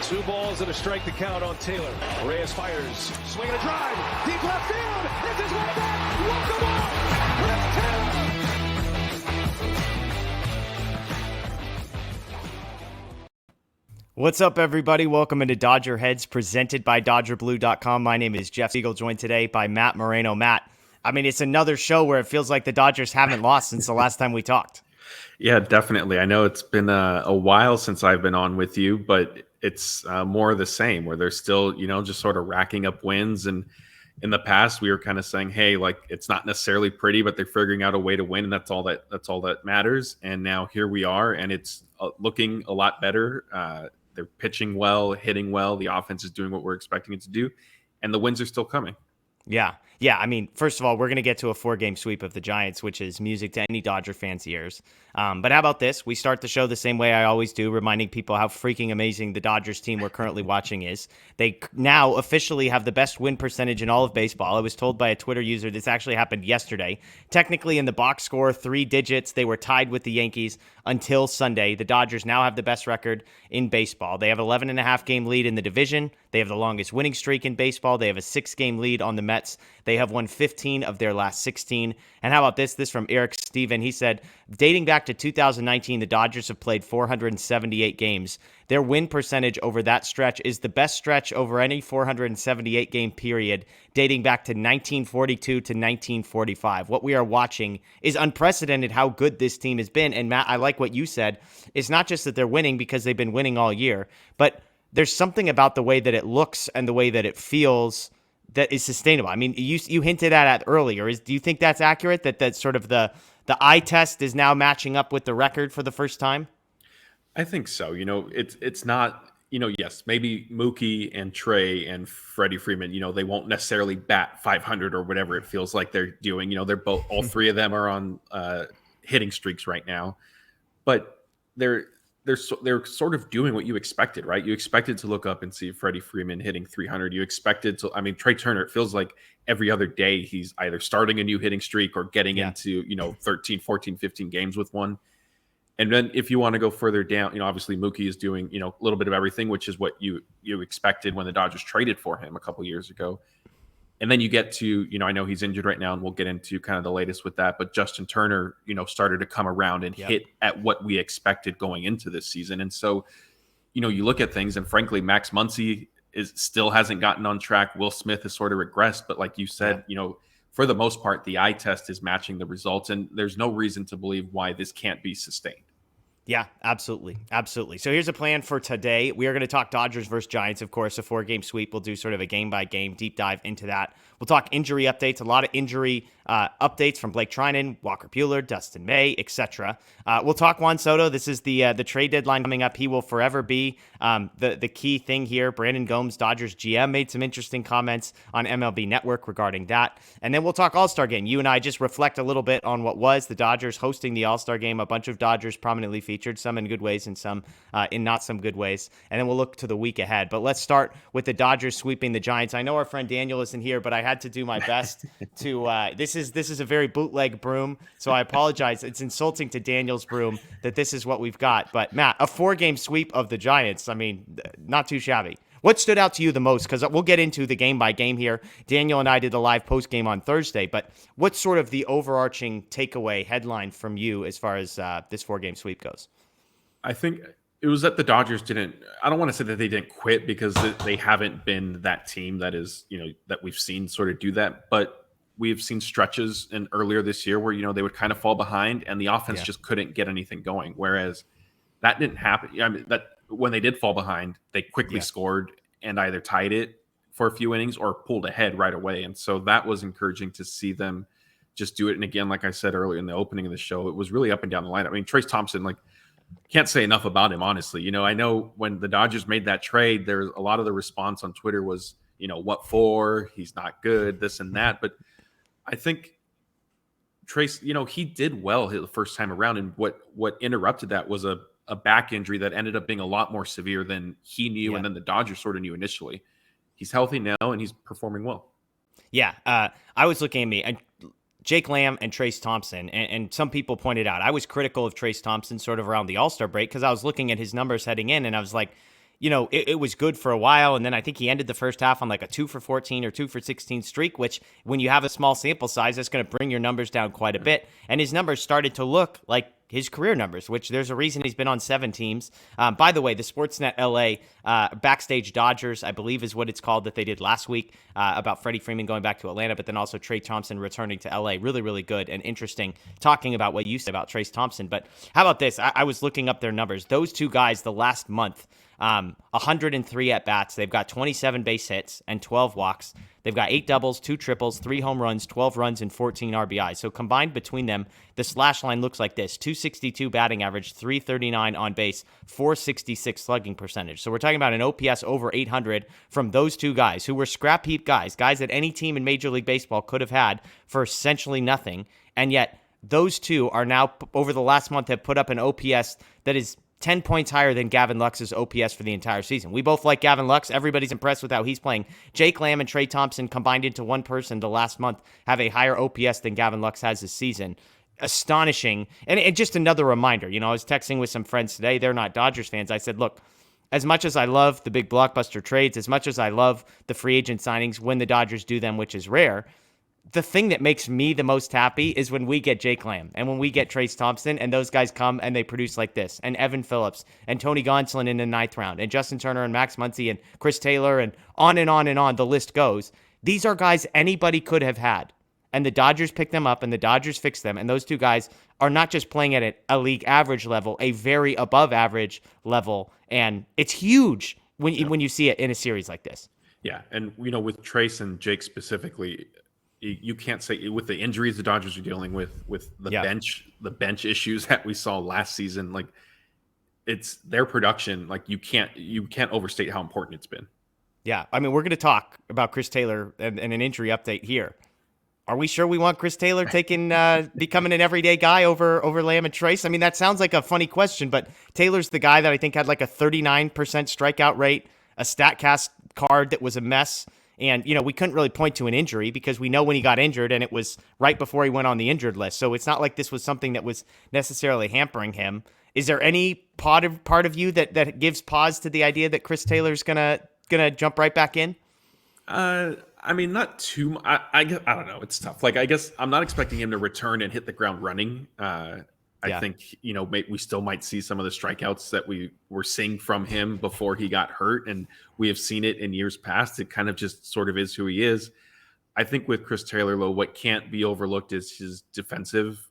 Two balls and a strike to count on Taylor. Reyes fires, swinging a drive, deep left field. This is way back. Walk the ball. Chris Taylor. What's up, everybody? Welcome into DodgerHeads, presented by DodgerBlue.com. My name is Jeff Spiegel, joined today by Matt Moreno. Matt, I mean, it's another show where it feels like the Dodgers haven't lost since the last time we talked. Yeah, definitely. I know it's been a while since I've been on with you, but it's more of the same, where they're still, just sort of racking up wins. And in the past, we were kind of saying, hey, like, it's not necessarily pretty, but they're figuring out a way to win, and that's all that matters. And now here we are, and it's looking a lot better. They're pitching well, hitting well. The offense is doing what we're expecting it to do, and the wins are still coming. Yeah. I mean, first of all, we're going to get to a 4-game sweep of the Giants, which is music to any Dodger fans' ears. But how about this? We start the show the same way I always do, reminding people how freaking amazing the Dodgers team we're currently watching is. They now officially have the best win percentage in all of baseball. I was told by a Twitter user this actually happened yesterday. Technically, in the box score, 3 digits. They were tied with the Yankees until Sunday. The Dodgers now have the best record in baseball. They have 11.5 game lead in the division. They have the longest winning streak in baseball. They have a 6-game lead on the Mets. They have won 15 of their last 16. And how about this? This from Eric Steven. He said, dating back to 2019, the Dodgers have played 478 games. Their win percentage over that stretch is the best stretch over any 478 game period dating back to 1942 to 1945. What we are watching is unprecedented how good this team has been. And Matt, I like what you said. It's not just that they're winning because they've been winning all year, but there's something about the way that it looks and the way that it feels that is sustainable. I mean, you hinted at it earlier. Do you think that's accurate, that sort of the eye test is now matching up with the record for the first time? I think so. It's not, yes, maybe Mookie and Trey and Freddie Freeman, they won't necessarily bat 500 or whatever it feels like they're doing. They're both, all three of them are on hitting streaks right now, but they're sort of doing what you expected, right? You expected to look up and see Freddie Freeman hitting 300. You expected to, Trey Turner, it feels like every other day he's either starting a new hitting streak or getting into, 13, 14, 15 games with one. And then if you want to go further down, obviously Mookie is doing, a little bit of everything, which is what you expected when the Dodgers traded for him a couple years ago. And then you get to, I know he's injured right now, and we'll get into kind of the latest with that. But Justin Turner, started to come around and hit at what we expected going into this season. And so, you look at things, and frankly, Max Muncy still hasn't gotten on track. Will Smith has sort of regressed. But like you said, for the most part, the eye test is matching the results. And there's no reason to believe why this can't be sustained. Yeah, absolutely. So here's a plan for today. We are going to talk Dodgers versus Giants, of course, a 4-game sweep. We'll do sort of a game-by-game deep dive into that. We'll talk injury updates, a lot of injury updates from Blake Treinen, Walker Buehler, Dustin May, etc. We'll talk Juan Soto. This is the trade deadline coming up. He will forever be the key thing here. Brandon Gomes, Dodgers GM, made some interesting comments on MLB Network regarding that. And then we'll talk AllStar Game. You and I just reflect a little bit on what was the Dodgers hosting the AllStar Game. A bunch of Dodgers prominently featured, some in good ways and some in not some good ways. And then we'll look to the week ahead. But let's start with the Dodgers sweeping the Giants. I know our friend Daniel isn't here, but I had to do my best to this is a very bootleg broom, so I apologize. It's insulting to Daniel's broom that this is what we've got. But Matt, a 4-game sweep of the Giants, not too shabby. What stood out to you the most? Because we'll get into the game by game here. Daniel and I did the live post game on Thursday, but what's sort of the overarching takeaway headline from you as far as this 4-game sweep goes? I think it was that the Dodgers I don't want to say that they didn't quit, because they haven't been that team that is, that we've seen sort of do that. But we've seen stretches earlier this year where, they would kind of fall behind and the offense just couldn't get anything going. Whereas that didn't happen. That when they did fall behind, they quickly scored and either tied it for a few innings or pulled ahead right away. And so that was encouraging to see them just do it. And again, like I said earlier in the opening of the show, it was really up and down the line. Trace Thompson, can't say enough about him, honestly. I know when the Dodgers made that trade, there's a lot of the response on Twitter was, what for? He's not good, this and that. But I think Trace, he did well the first time around. And what interrupted that was a back injury that ended up being a lot more severe than he knew. And then the Dodgers sort of knew initially. He's healthy now and he's performing well. Yeah. I was looking at Jake Lamb and Trace Thompson, and some people pointed out I was critical of Trace Thompson sort of around the All-Star break because I was looking at his numbers heading in, and I was like, it was good for a while. And then I think he ended the first half on like a 2 for 14 or 2 for 16 streak, which when you have a small sample size, that's going to bring your numbers down quite a bit. And his numbers started to look like his career numbers, which there's a reason he's been on 7 teams. By the way, the Sportsnet LA Backstage Dodgers, I believe is what it's called, that they did last week about Freddie Freeman going back to Atlanta, but then also Trey Thompson returning to LA. Really, really good and interesting talking about what you said about Trey Thompson. But how about this? I was looking up their numbers. Those two guys, the last month, 103 at-bats. They've got 27 base hits and 12 walks. They've got 8 doubles, 2 triples, 3 home runs, 12 runs, and 14 RBIs. So combined between them, the slash line looks like this: 262 batting average, 339 on base, 466 slugging percentage. So we're talking about an OPS over 800 from those two guys who were scrap heap guys that any team in Major League Baseball could have had for essentially nothing. And yet those two are now, over the last month, have put up an OPS that is 10 points higher than Gavin Lux's OPS for the entire season. We both like Gavin Lux. Everybody's impressed with how he's playing. Jake Lamb and Trey Thompson combined into one person the last month have a higher OPS than Gavin Lux has this season. Astonishing. And just another reminder, I was texting with some friends today. They're not Dodgers fans. I said, look, as much as I love the big blockbuster trades, as much as I love the free agent signings when the Dodgers do them, which is rare, the thing that makes me the most happy is when we get Jake Lamb and when we get Trey Thompson and those guys come and they produce like this, and Evan Phillips and Tony Gonsolin in the 9th round and Justin Turner and Max Muncy and Chris Taylor and on and on and on the list goes. These are guys anybody could have had, and the Dodgers picked them up and the Dodgers fixed them, and those two guys are not just playing at a league average level, a very above average level, and it's huge when you see it in a series like this. Yeah, and with Trace and Jake specifically, you can't say, with the injuries the Dodgers are dealing with the bench issues that we saw last season, like, it's their production. Like, you can't overstate how important it's been. Yeah, I mean, we're going to talk about Chris Taylor and an injury update here. Are we sure we want Chris Taylor becoming an everyday guy over Lamb and Trace? I mean, that sounds like a funny question, but Taylor's the guy that I think had like a 39% strikeout rate, a StatCast card that was a mess. And, we couldn't really point to an injury because we know when he got injured and it was right before he went on the injured list. So it's not like this was something that was necessarily hampering him. Is there any part of you that gives pause to the idea that Chris Taylor's gonna jump right back in? I mean, not too much. I don't know. It's tough. Like, I guess I'm not expecting him to return and hit the ground running. I think, we still might see some of the strikeouts that we were seeing from him before he got hurt. And we have seen it in years past. It kind of just sort of is who he is. I think with Chris Taylor, though, what can't be overlooked is his defensive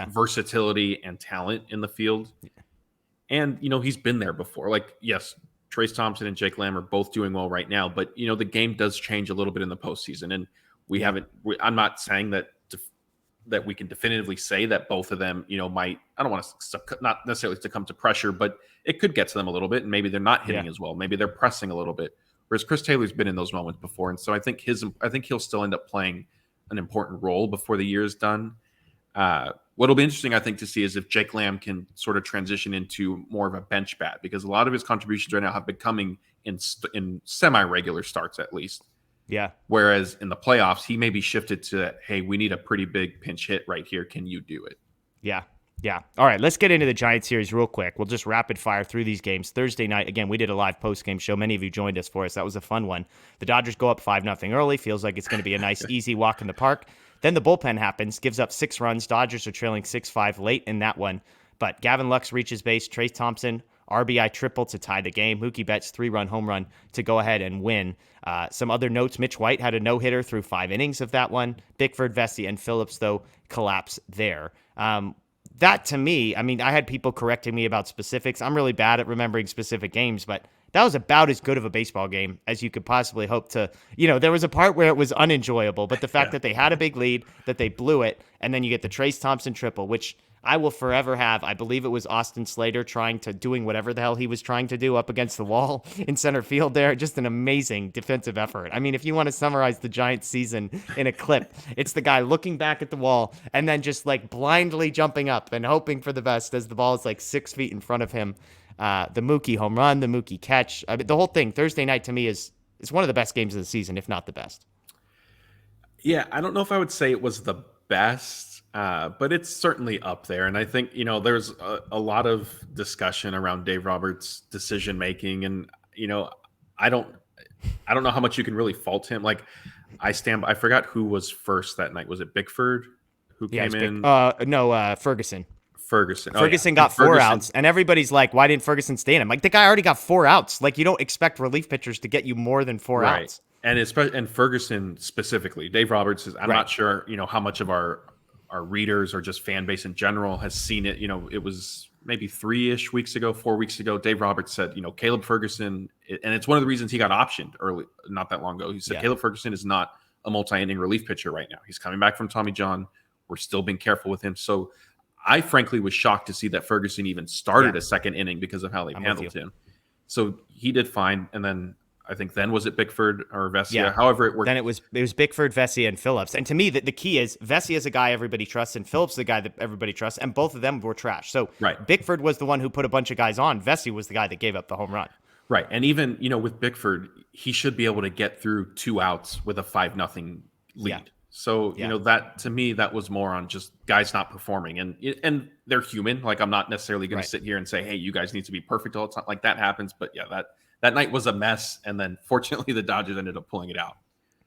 versatility and talent in the field. And, he's been there before. Like, yes, Trey Thompson and Jake Lamb are both doing well right now. But, the game does change a little bit in the postseason. And I'm not saying that we can definitively say that both of them, might, I don't want to not necessarily succumb to pressure, but it could get to them a little bit, and maybe they're not hitting as well. Maybe they're pressing a little bit. Whereas Chris Taylor's been in those moments before, and so I think he'll still end up playing an important role before the year is done. What'll be interesting, I think, to see is if Jake Lamb can sort of transition into more of a bench bat, because a lot of his contributions right now have been coming in semi-regular starts at least. Yeah. Whereas in the playoffs, he may be shifted to, hey, we need a pretty big pinch hit right here. Can you do it? Yeah. Yeah. All right, let's get into the Giants series real quick. We'll just rapid fire through these games. Thursday night, again, we did a live post-game show. Many of you joined us for us. That was a fun one. The Dodgers go up 5-0 early. Feels like it's going to be a nice, easy walk in the park. Then the bullpen happens, gives up 6 runs. Dodgers are trailing 6-5 late in that one. But Gavin Lux reaches base. Trey Thompson, RBI triple to tie the game. Mookie Betts, 3-run home run to go ahead and win. Some other notes: Mitch White had a no-hitter through 5 innings of that one. Bickford, Vesey, and Phillips, though, collapse there. That, to me, I mean, I had people correcting me about specifics. I'm really bad at remembering specific games, but that was about as good of a baseball game as you could possibly hope to. There was a part where it was unenjoyable, but the fact that they had a big lead, that they blew it, and then you get the Trey Thompson triple, which I will forever have. I believe it was Austin Slater doing whatever the hell he was trying to do up against the wall in center field there. Just an amazing defensive effort. I mean, if you want to summarize the Giants season in a clip, it's the guy looking back at the wall and then just like blindly jumping up and hoping for the best as the ball is like 6 feet in front of him. The Mookie home run, the Mookie catch. I mean, the whole thing Thursday night to me is one of the best games of the season, if not the best. Yeah, I don't know if I would say it was the best. but it's certainly up there. And I think, there's a lot of discussion around Dave Roberts' decision making. And, I don't know how much you can really fault him. Like, I forgot who was first that night. Was it Bickford who came in? No, Ferguson. Ferguson. Ferguson got four outs, and everybody's like, why didn't Ferguson stay in him? Like, the guy already got 4 outs. Like, you don't expect relief pitchers to get you more than 4 outs. And Ferguson specifically, Dave Roberts is, I'm not sure, how much of our readers or just fan base in general has seen it. It was maybe 4 weeks ago, Dave Roberts said, Caleb Ferguson, and it's one of the reasons he got optioned early, not that long ago. He said, Caleb Ferguson is not a multi-inning relief pitcher right now. He's coming back from Tommy John. We're still being careful with him. So I frankly was shocked to see that Ferguson even started a second inning because of how they handled him. So he did fine. And then I think was it Bickford or Vesia? However it worked. Then it was Bickford, Vesia, and Phillips. And to me, the key is Vesia is a guy everybody trusts, and Phillips the guy that everybody trusts, and both of them were trash. So Bickford was the one who put a bunch of guys on. Vesia was the guy that gave up the home run. Right. And even, with Bickford, he should be able to get through 2 outs with a 5-0 lead. Yeah. So, that to me, that was more on just guys not performing. And they're human. Like, I'm not necessarily going to sit here and say, hey, you guys need to be perfect all the time. Like, that happens. But that night was a mess. And then fortunately, the Dodgers ended up pulling it out.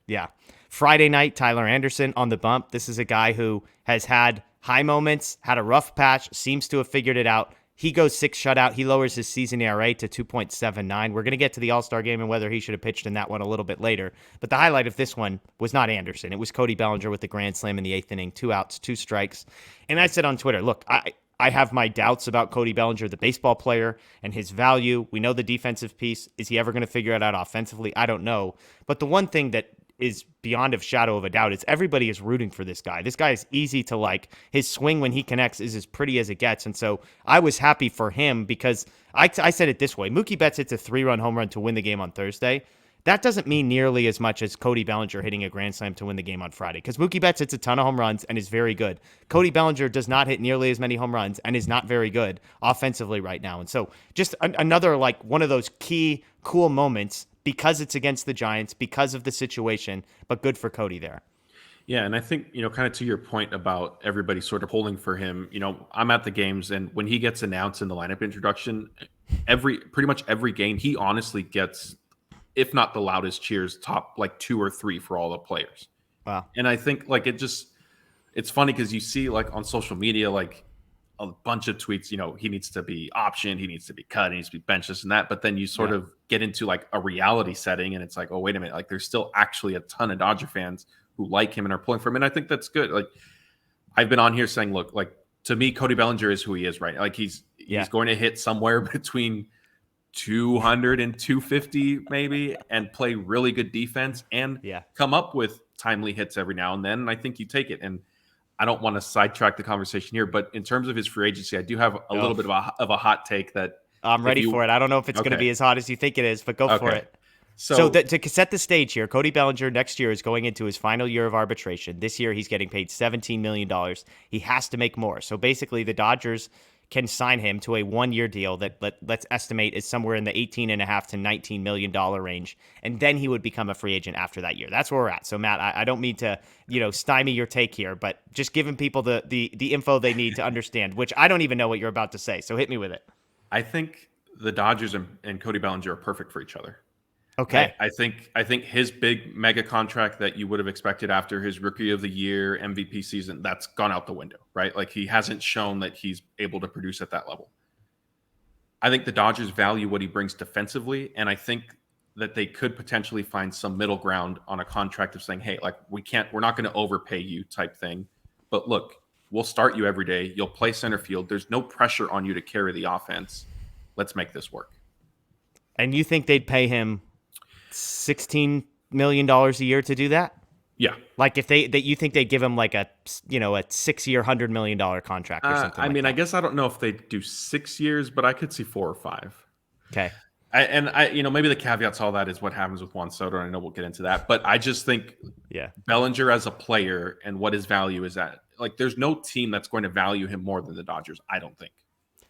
Yeah. Friday night, Tyler Anderson on the bump. This is a guy who has had high moments, had a rough patch, seems to have figured it out. He goes 6 shutout. He lowers his season ERA to 2.79. We're going to get to the All-Star game and whether he should have pitched in that one a little bit later. But the highlight of this one was not Anderson. It was Cody Bellinger with the grand slam in the 8th inning, 2 outs, 2 strikes. And I said on Twitter, look, I have my doubts about Cody Bellinger, the baseball player, and his value. We know the defensive piece. Is he ever going to figure it out offensively? I don't know. But the one thing that is beyond a shadow of a doubt is everybody is rooting for this guy. This guy is easy to like. His swing when he connects is as pretty as it gets. And so I was happy for him because I said it this way. Mookie Betts hits a 3-run home run to win the game on Thursday. That doesn't mean nearly as much as Cody Bellinger hitting a grand slam to win the game on Friday because Mookie Betts hits a ton of home runs and is very good. Cody Bellinger does not hit nearly as many home runs and is not very good offensively right now. And so just another like one of those key cool moments because it's against the Giants, because of the situation, but good for Cody there. Yeah, and I think, kind of to your point about everybody sort of pulling for him, I'm at the games, and when he gets announced in the lineup introduction, pretty much every game, he honestly gets, if not the loudest cheers, top like 2 or 3 for all the players. Wow. And I think like it's funny because you see like on social media, like a bunch of tweets, he needs to be optioned, he needs to be cut, he needs to be benched, this and that. But then you sort of get into like a reality setting and it's like, oh, wait a minute. Like there's still actually a ton of Dodger fans who like him and are pulling for him. And I think that's good. Like I've been on here saying, look, like to me, Cody Bellinger is who he is, right? Like he's going to hit somewhere between 200 and 250 maybe and play really good defense and come up with timely hits every now and then. And I think you take it. And I don't want to sidetrack the conversation here, but in terms of his free agency, I do have a little bit of a hot take that I'm ready for it. I don't know if it's going to be as hot as you think it is, but go for it. So to set the stage here, Cody Bellinger next year is going into his final year of arbitration. This year he's getting paid $17 million. He has to make more. So basically the Dodgers can sign him to a 1-year deal that let's estimate is somewhere in the $18.5 to $19 million range. And then he would become a free agent after that year. That's where we're at. So Matt, I don't mean to, stymie your take here, but just giving people the info they need to understand, which I don't even know what you're about to say. So hit me with it. I think the Dodgers and Cody Bellinger are perfect for each other. Okay. I think his big mega contract that you would have expected after his rookie of the year MVP season, that's gone out the window, right? Like he hasn't shown that he's able to produce at that level. I think the Dodgers value what he brings defensively, and I think that they could potentially find some middle ground on a contract of saying, hey, like we're not going to overpay you type thing. But look, we'll start you every day. You'll play center field. There's no pressure on you to carry the offense. Let's make this work. And you think they'd pay him $16 million a year to do that? Yeah. Like if you think they'd give him like a 6-year, $100 million contract or something. I mean, that. I guess I don't know if they do 6 years, but I could see 4 or 5. Okay. Maybe the caveat to all that is what happens with Juan Soto. And I know we'll get into that, but I just think Bellinger as a player and what his value is at, like there's no team that's going to value him more than the Dodgers. I don't think.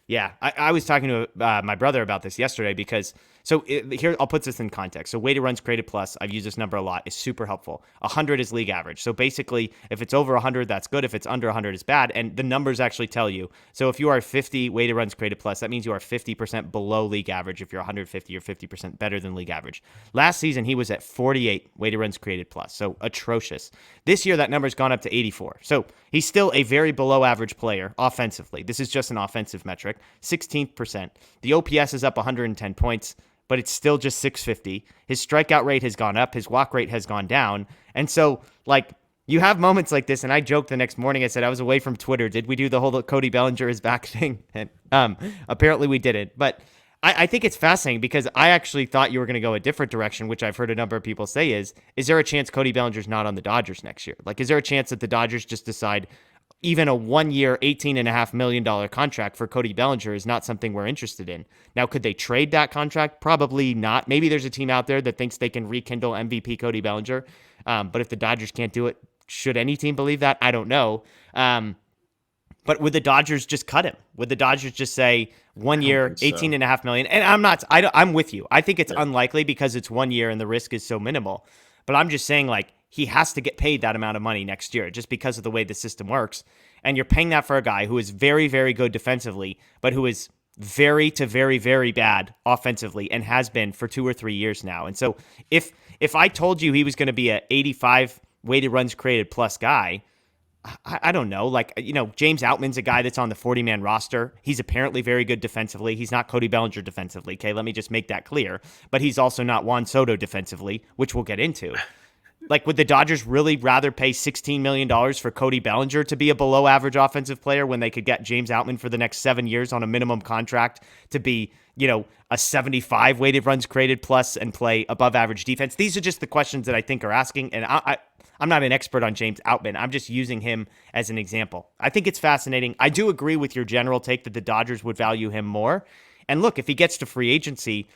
Yeah, I was talking to my brother about this yesterday because So here, I'll put this in context. So weighted runs created plus, I've used this number a lot, is super helpful. 100 is league average. So basically, if it's over 100, that's good. If it's under 100, it's bad. And the numbers actually tell you. So if you are 50 weighted runs created plus, that means you are 50% below league average. If you're 150, you're 50% better than league average. Last season, he was at 48 weighted runs created plus. So atrocious. This year, that number's gone up to 84. So he's still a very below average player offensively. This is just an offensive metric. 16%. The OPS is up 110 points, but it's still just 650. His strikeout rate has gone up. His walk rate has gone down. And so, like, you have moments like this, and I joked the next morning, I said I was away from Twitter. Did we do the whole Cody Bellinger is back thing? And apparently we didn't. But I think it's fascinating because I actually thought you were going to go a different direction, which I've heard a number of people say is there a chance Cody Bellinger's not on the Dodgers next year? Like, is there a chance that the Dodgers just decide even a 1-year, $18.5 million contract for Cody Bellinger is not something we're interested in? Now, could they trade that contract? Probably not. Maybe there's a team out there that thinks they can rekindle MVP Cody Bellinger. But if the Dodgers can't do it, should any team believe that? I don't know. But would the Dodgers just cut him? Would the Dodgers just say 1 year, $18.5 million? And I'm with you. I think it's unlikely because it's 1 year and the risk is so minimal. But I'm just saying, like, he has to get paid that amount of money next year just because of the way the system works. And you're paying that for a guy who is very, very good defensively, but who is very to very, very bad offensively and has been for 2 or 3 years now. And so if I told you he was going to be a 85 weighted runs created plus guy, I don't know. Like, James Outman's a guy that's on the 40-man roster. He's apparently very good defensively. He's not Cody Bellinger defensively. Okay, let me just make that clear. But he's also not Juan Soto defensively, which we'll get into. Like, would the Dodgers really rather pay $16 million for Cody Bellinger to be a below-average offensive player when they could get James Outman for the next 7 years on a minimum contract to be, a 75 weighted runs created plus and play above-average defense? These are just the questions that I think are asking, and I'm not an expert on James Outman. I'm just using him as an example. I think it's fascinating. I do agree with your general take that the Dodgers would value him more. And look, if he gets to free agency,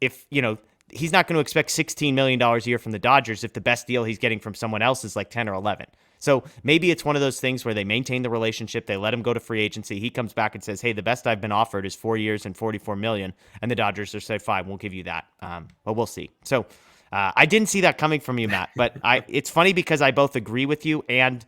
he's not going to expect $16 million a year from the Dodgers if the best deal he's getting from someone else is like 10 or 11. So maybe it's one of those things where they maintain the relationship. They let him go to free agency. He comes back and says, hey, the best I've been offered is 4 years and $44 million. And the Dodgers are say, fine, we'll give you that. But we'll see. So I didn't see that coming from you, Matt. But it's funny because I both agree with you and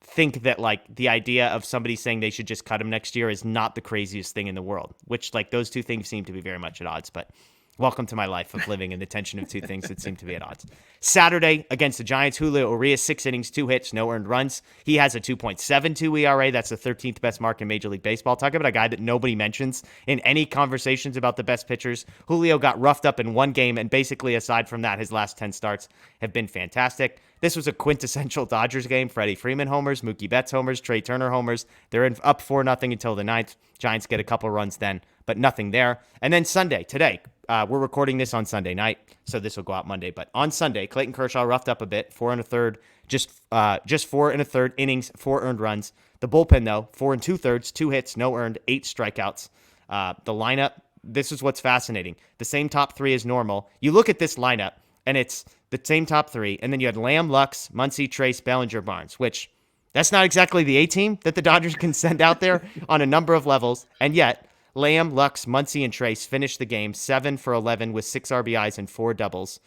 think that, like, the idea of somebody saying they should just cut him next year is not the craziest thing in the world, which, like, those two things seem to be very much at odds. But welcome to my life of living in the tension of two things that seem to be at odds. Saturday against the Giants, Julio Urias, 6 innings, 2 hits, no earned runs. He has a 2.72 ERA. That's the 13th best mark in Major League Baseball. Talk about a guy that nobody mentions in any conversations about the best pitchers. Julio got roughed up in one game, and basically aside from that, his last 10 starts have been fantastic. This was a quintessential Dodgers game. Freddie Freeman homers, Mookie Betts homers, Trey Turner homers. They're up 4-0 until the 9th. Giants get a couple runs then, but nothing there. And then Sunday, today, we're recording this on Sunday night, so this will go out Monday. But on Sunday, Clayton Kershaw roughed up a bit, 4 1/3, just 4 1/3 innings, 4 earned runs. The bullpen, though, 4 2/3, 2 hits, no earned, 8 strikeouts. The lineup, this is what's fascinating. The same top 3 as normal. You look at this lineup, and it's the same top 3, and then you had Lamb, Lux, Muncy, Trace, Bellinger, Barnes, which that's not exactly the A-team that the Dodgers can send out there on a number of levels, and yet Lamb, Lux, Muncy, and Trace finished the game 7 for 11 with 6 RBIs and 4 doubles.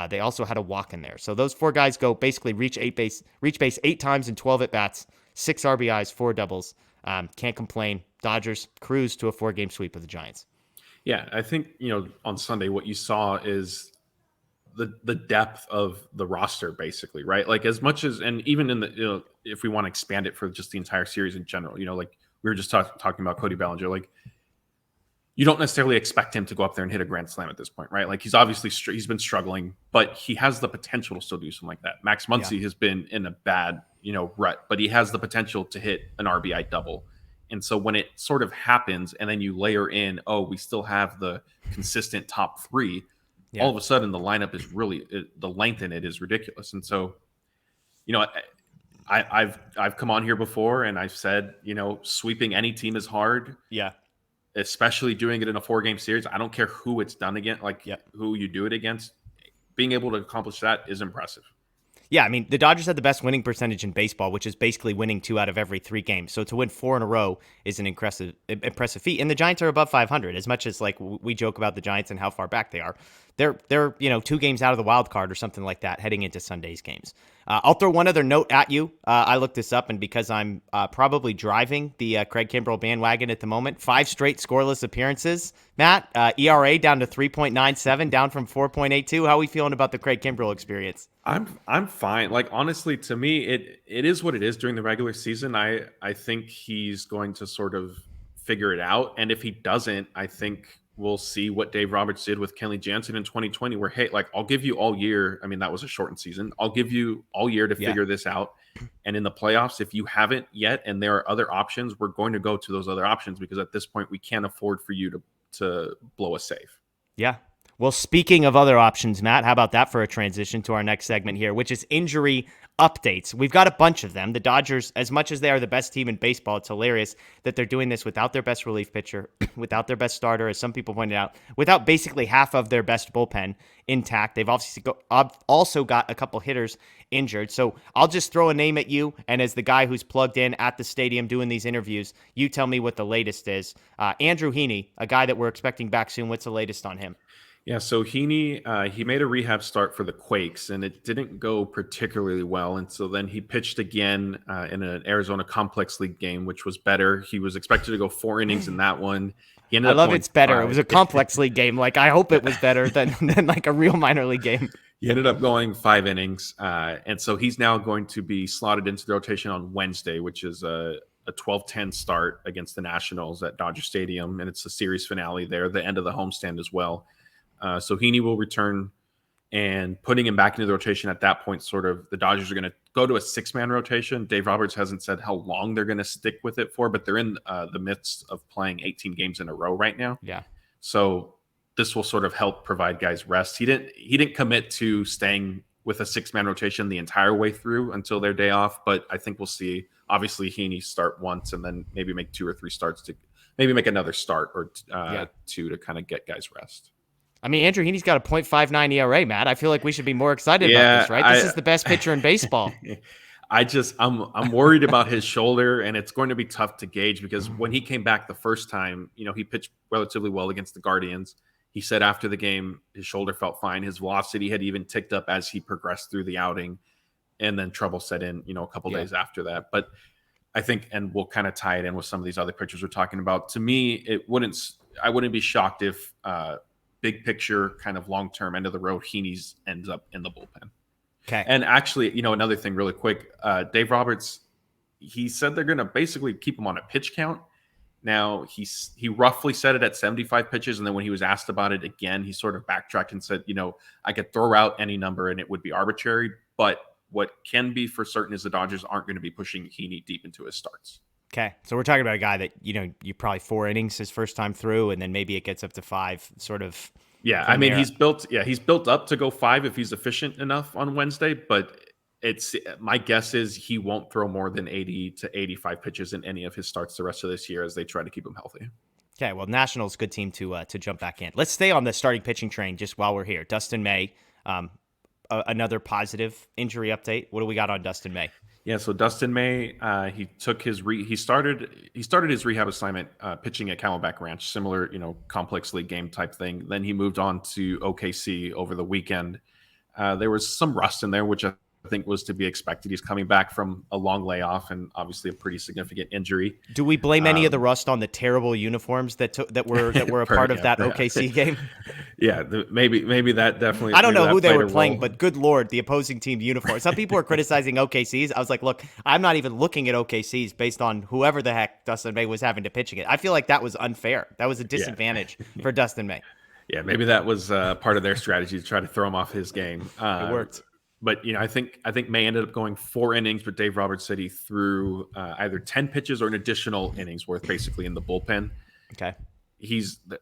They also had a walk in there. So those 4 guys go basically reach base 8 times in 12 at-bats, 6 RBIs, 4 doubles. Can't complain. Dodgers cruise to a 4-game sweep of the Giants. Yeah, I think, on Sunday what you saw is the depth of the roster, basically, right? Like, as much as, and even in the, if we want to expand it for just the entire series in general, like we were just talking about Cody Bellinger, like, you don't necessarily expect him to go up there and hit a grand slam at this point, right? Like, he's obviously he's been struggling, but he has the potential to still do something like that. Max Muncy has been in a bad, rut, but he has the potential to hit an RBI double. And so when it sort of happens, and then you layer in, we still have the consistent top 3, all of a sudden the lineup is really, the length in it is ridiculous. And so, I've come on here before and I've said, sweeping any team is hard. Yeah. Especially doing it in a 4-game series. I don't care who it's done against, who you do it against. Being able to accomplish that is impressive. Yeah, I mean, the Dodgers had the best winning percentage in baseball, which is basically winning 2 out of every 3 games. So to win 4 in a row is an impressive feat. And the Giants are above 500. As much as like we joke about the Giants and how far back they are, they're 2 games out of the wild card or something like that heading into Sunday's games. I'll throw one other note at you. I looked this up, and because I'm probably driving the Craig Kimbrell bandwagon at the moment, 5 straight scoreless appearances. Matt, ERA down to 3.97, down from 4.82. How are we feeling about the Craig Kimbrell experience? I'm fine. Like, honestly, to me, it is what it is during the regular season. I think he's going to sort of figure it out, and if he doesn't, I think we'll see what Dave Roberts did with Kenley Jansen in 2020, where, hey, like, I'll give you all year. I mean, that was a shortened season. I'll give you all year to figure this out. And in the playoffs, if you haven't yet, and there are other options, we're going to go to those other options, because at this point, we can't afford for you to blow a save. Yeah. Well, speaking of other options, Matt, how about that for a transition to our next segment here, which is injury updates. We've got a bunch of them. The Dodgers, as much as they are the best team in baseball, it's hilarious that they're doing this without their best relief pitcher, without their best starter, as some people pointed out, without basically half of their best bullpen intact. They've obviously also got a couple hitters injured. So I'll just throw a name at you, and as the guy who's plugged in at the stadium doing these interviews, you tell me what the latest is. Andrew Heaney, a guy that we're expecting back soon. What's the latest on him? Yeah, so Heaney, he made a rehab start for the Quakes, and it didn't go particularly well. And so then he pitched again in an Arizona Complex League game, which was better. He was expected to go 4 innings in that one. I love it's better. 5. It was a Complex League game. Like, I hope it was better than like a real minor league game. He ended up going 5 innings, and so he's now going to be slotted into the rotation on Wednesday, which is a 12-10 start against the Nationals at Dodger Stadium, and it's the series finale there, the end of the homestand as well. So Heaney will return, and putting him back into the rotation at that point, sort of the Dodgers are going to go to a 6-man rotation. Dave Roberts hasn't said how long they're going to stick with it for, but they're in the midst of playing 18 games in a row right now. Yeah. So this will sort of help provide guys rest. He didn't commit to staying with a 6-man rotation the entire way through until their day off, but I think we'll see. Obviously, Heaney start once and then maybe make 2 or 3 starts to maybe make another start or 2 to kind of get guys rest. I mean, Andrew Heaney's got a .59 ERA, Matt. I feel like we should be more excited about this, right? This is the best pitcher in baseball. I'm worried about his shoulder, and it's going to be tough to gauge, because when he came back the first time, he pitched relatively well against the Guardians. He said after the game, his shoulder felt fine. His velocity had even ticked up as he progressed through the outing, and then trouble set in, a couple days after that. But I think, and we'll kind of tie it in with some of these other pitchers we're talking about. To me, I wouldn't be shocked if big picture, kind of long-term end of the road, Heaney's ends up in the bullpen. Okay. And actually, another thing really quick, Dave Roberts, he said they're going to basically keep him on a pitch count. Now, he roughly said it at 75 pitches, and then when he was asked about it again, he sort of backtracked and said, I could throw out any number and it would be arbitrary, but what can be for certain is the Dodgers aren't going to be pushing Heaney deep into his starts. Okay, so we're talking about a guy that, you probably 4 innings his first time through, and then maybe it gets up to 5, sort of. Yeah, I mean, he's built up to go 5 if he's efficient enough on Wednesday, but my guess is he won't throw more than 80 to 85 pitches in any of his starts the rest of this year as they try to keep him healthy. Okay, well, Nationals, good team to jump back in. Let's stay on the starting pitching train just while we're here. Dustin May, another positive injury update. What do we got on Dustin May? Yeah, so Dustin May, he took his he started his rehab assignment pitching at Camelback Ranch, similar, complex league game type thing. Then he moved on to OKC over the weekend. There was some rust in there, which I think was to be expected. He's coming back from a long layoff and obviously a pretty significant injury. Do we blame any of the rust on the terrible uniforms that were a part of that OKC game? Yeah, maybe that definitely. I don't know who they were playing, but good Lord, the opposing team uniform. Some people are criticizing OKC's. I was like, look, I'm not even looking at OKC's based on whoever the heck Dustin May was having to pitching it. I feel like that was unfair. That was a disadvantage for Dustin May. Yeah, maybe that was part of their strategy to try to throw him off his game. It worked. But I think May ended up going 4 innings, but Dave Roberts said he threw either 10 pitches or an additional innings worth basically in the bullpen. Okay.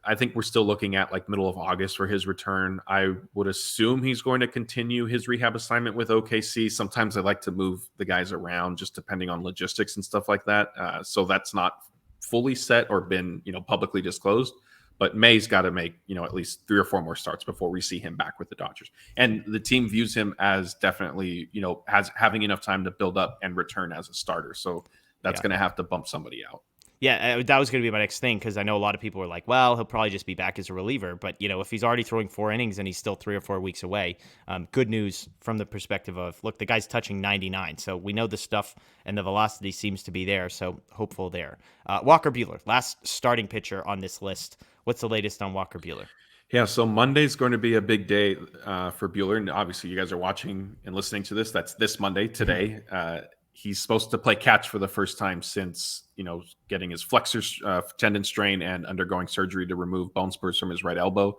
I think we're still looking at like middle of August for his return. I would assume he's going to continue his rehab assignment with OKC. Sometimes I like to move the guys around just depending on logistics and stuff like that. So that's not fully set or been, publicly disclosed. But May's got to make, at least 3 or 4 more starts before we see him back with the Dodgers. And the team views him as definitely, having enough time to build up and return as a starter. So that's going to have to bump somebody out. Yeah, that was going to be my next thing, because I know a lot of people were like, well, he'll probably just be back as a reliever. But, if he's already throwing 4 innings and he's still 3 or 4 weeks away, good news from the perspective of, look, the guy's touching 99. So we know the stuff and the velocity seems to be there. So hopeful there. Walker Buehler, last starting pitcher on this list. What's the latest on Walker Buehler? Yeah, so Monday's going to be a big day for Buehler. And obviously you guys are watching and listening to this. That's this Monday, today. He's supposed to play catch for the first time since, getting his flexor tendon strain and undergoing surgery to remove bone spurs from his right elbow.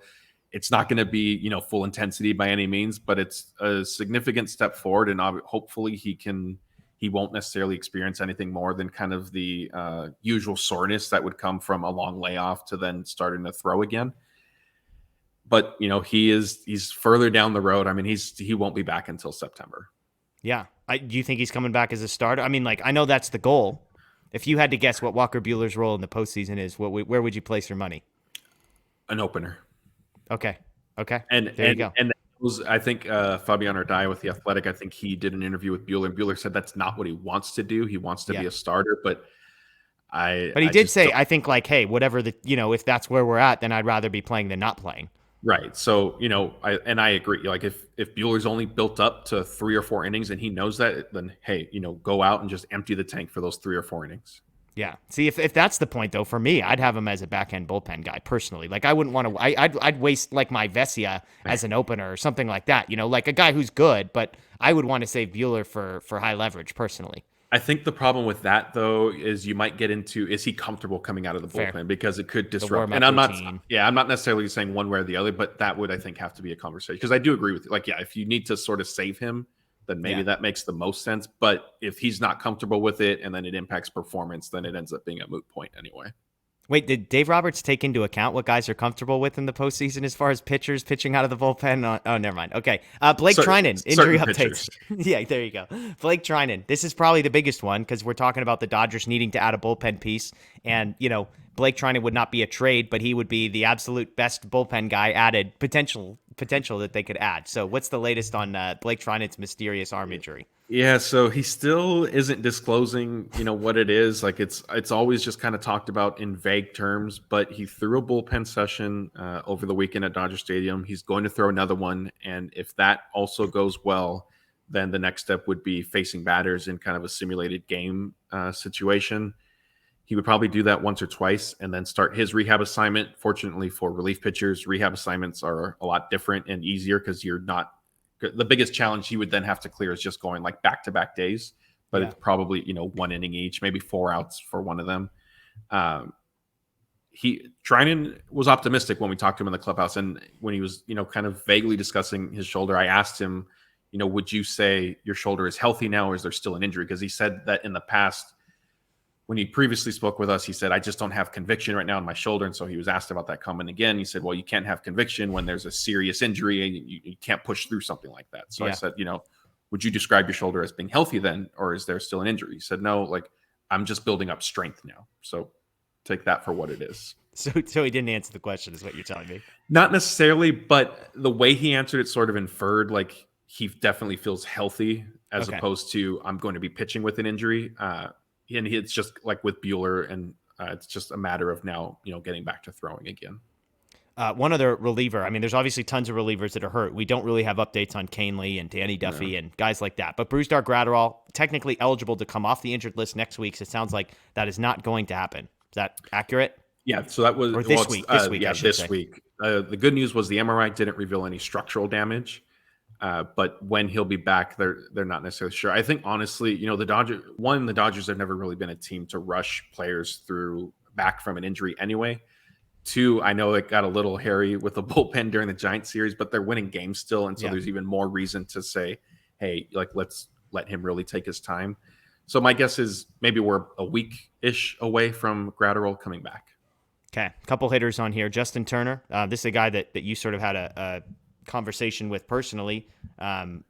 It's not going to be, full intensity by any means, but it's a significant step forward. And hopefully he won't necessarily experience anything more than kind of the usual soreness that would come from a long layoff to then starting to throw again. But, he's further down the road. I mean, he won't be back until September. Yeah. Do you think he's coming back as a starter? I mean, I know that's the goal. If you had to guess what Walker Buehler's role in the postseason is, where would you place your money? An opener. Okay. And there you go. And I think Fabian Ardaya with The Athletic, I think he did an interview with Buehler, and Buehler said that's not what he wants to do. He wants to be a starter, but he did say, I think, hey, whatever if that's where we're at, then I'd rather be playing than not playing. Right. So, I agree. If Buehler's only built up to 3 or 4 innings and he knows that, then, hey, go out and just empty the tank for those 3 or 4 innings. Yeah. See, if that's the point, though, for me, I'd have him as a back-end bullpen guy, personally. I wouldn't want to – I'd waste, my Vesia as an opener or something like that. A guy who's good, but I would want to save Buehler for high leverage, personally. I think the problem with that, though, is you might get into, is he comfortable coming out of the bullpen? Fair. Because it could disrupt. And I'm not necessarily saying one way or the other, but that would, I think, have to be a conversation. Because I do agree with you. If you need to sort of save him, then maybe that makes the most sense. But if he's not comfortable with it and then it impacts performance, then it ends up being a moot point anyway. Wait, did Dave Roberts take into account what guys are comfortable with in the postseason as far as pitchers pitching out of the bullpen? Oh, never mind. Okay. Blake Treinen, injury updates. Yeah, there you go. Blake Treinen. This is probably the biggest one because we're talking about the Dodgers needing to add a bullpen piece. And, Blake Treinen would not be a trade, but he would be the absolute best bullpen guy added, potential that they could add. So what's the latest on Blake Treinen's mysterious arm injury? Yeah, so he still isn't disclosing, what it is. It's always just kind of talked about in vague terms, but he threw a bullpen session over the weekend at Dodger Stadium. He's going to throw another one, and if that also goes well, then the next step would be facing batters in kind of a simulated game situation. He would probably do that once or twice and then start his rehab assignment. Fortunately for relief pitchers, rehab assignments are a lot different and easier because you're not the biggest challenge he would then have to clear is just going back-to-back days, but it's probably, 1 inning each, maybe 4 outs for one of them. Treinen was optimistic when we talked to him in the clubhouse. And when he was, kind of vaguely discussing his shoulder, I asked him, would you say your shoulder is healthy now or is there still an injury? Because he said that in the past, when he previously spoke with us, he said, I just don't have conviction right now in my shoulder. And so he was asked about that comment again. He said, well, you can't have conviction when there's a serious injury and you can't push through something like that. So I said, would you describe your shoulder as being healthy then, or is there still an injury? He said, no, I'm just building up strength now. So take that for what it is. So he didn't answer the question is what you're telling me. Not necessarily, but the way he answered it sort of inferred he definitely feels healthy as opposed to I'm going to be pitching with an injury. And it's just with Buehler, and it's just a matter of now, getting back to throwing again. One other reliever. I mean, there's obviously tons of relievers that are hurt. We don't really have updates on Canely and Danny Duffy and guys like that. But Brusdar Graterol, technically eligible to come off the injured list next week. So it sounds like that is not going to happen. Is that accurate? Yeah. So that was this week. This week. This week. The good news was the MRI didn't reveal any structural damage. But when he'll be back, they're not necessarily sure. I think honestly, the Dodgers have never really been a team to rush players back from an injury anyway. 2, I know it got a little hairy with the bullpen during the Giants series, but they're winning games still, and so there's even more reason to say, hey, let's let him really take his time. So my guess is maybe we're a week-ish away from Graterol coming back. Okay, a couple hitters on here. Justin Turner, this is a guy that you sort of had a conversation with personally.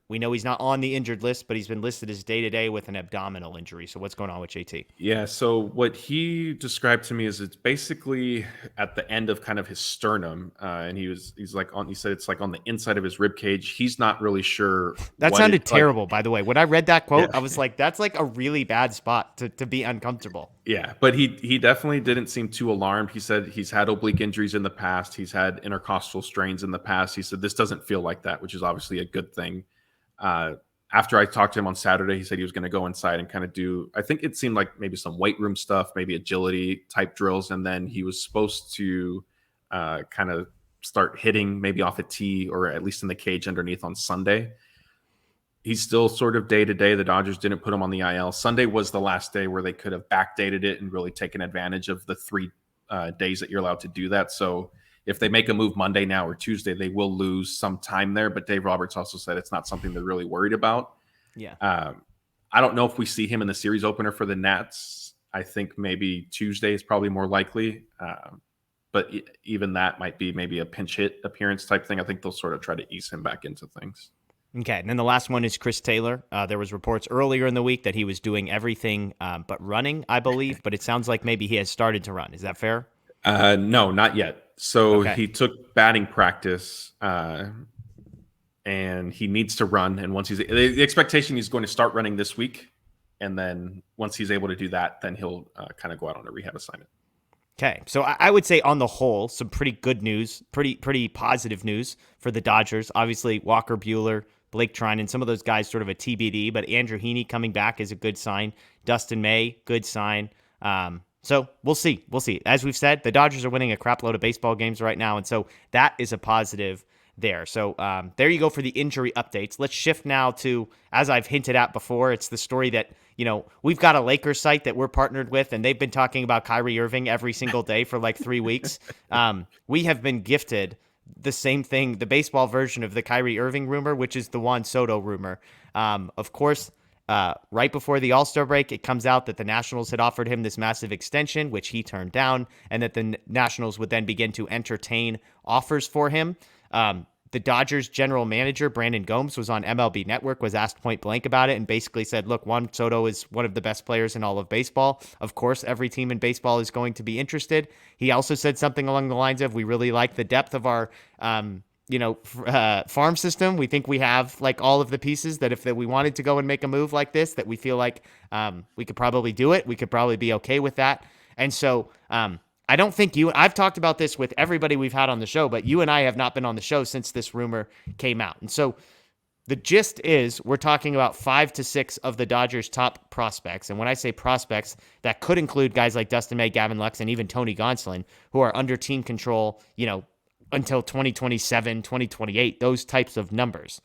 We know he's not on the injured list, but he's been listed as day-to-day with an abdominal injury. So what's going on with JT? Yeah, so what he described to me is it's basically at the end of kind of his sternum, and he's like on. He said it's like on the inside of his rib cage. He's not really sure. That what sounded it, like, terrible, by the way. When I read that quote, Yeah. I was like, that's like a really bad spot to be uncomfortable. Yeah, but he definitely didn't seem too alarmed. He said he's had oblique injuries in the past. He's had intercostal strains in the past. He said this doesn't feel like that, which is obviously a good thing. After I talked to him on Saturday, he said he was going to go inside and kind of do, I think it seemed like maybe some weight room stuff, maybe agility type drills. And then he was supposed to kind of start hitting maybe off a tee or at least in the cage underneath on Sunday. He's still sort of day to day. The Dodgers didn't put him on the IL. Sunday was the last day where they could have backdated it and really taken advantage of the 3 days that you're allowed to do that. So if they make a move Monday now or Tuesday, they will lose some time there. But Dave Roberts also said it's not something they're really worried about. Yeah. I don't know if we see him in the series opener for the Nats. I think maybe Tuesday is probably more likely. But even that might be maybe a pinch hit appearance type thing. I think they'll sort of try to ease him back into things. Okay, and then the last one is Chris Taylor. There was reports earlier in the week that he was doing everything but running, I believe. But it sounds like maybe he has started to run. Is that fair? No, not yet. So Okay. he took batting practice, and he needs to run. And once the expectation, he's going to start running this week. And then once he's able to do that, then he'll kind of go out on a rehab assignment. Okay, so I would say on the whole, some pretty good news, pretty positive news for the Dodgers. Obviously, Walker Buehler, Blake Treinen, some of those guys sort of a TBD, but Andrew Heaney coming back is a good sign. Dustin May, good sign. So we'll see. We'll see. As we've said, the Dodgers are winning a crap load of baseball games right now, and so that is a positive there. So there you go for the injury updates. Let's shift now to, as I've hinted at before, it's the story that, we've got a Lakers site that we're partnered with, and they've been talking about Kyrie Irving every single day for like 3 weeks. We have been gifted the same thing, the baseball version of the Kyrie Irving rumor, which is the Juan Soto rumor. Of course, right before the All-Star break, it comes out that the Nationals had offered him this massive extension, which he turned down, and that the Nationals would then begin to entertain offers for him. The Dodgers general manager, Brandon Gomes, was on MLB Network, was asked point blank about it, and basically said, look, Juan Soto is one of the best players in all of baseball. Of course, every team in baseball is going to be interested. He also said something along the lines of, we really like the depth of our farm system. We think we have like all of the pieces that if we wanted to go and make a move like this, that we feel like we could probably do it. We could probably be okay with that. And so I don't think I've talked about this with everybody we've had on the show, but you and I have not been on the show since this rumor came out. And so the gist is we're talking about 5 to 6 of the Dodgers' top prospects. And when I say prospects, that could include guys like Dustin May, Gavin Lux, and even Tony Gonsolin, who are under team control, until 2027, 2028, those types of numbers.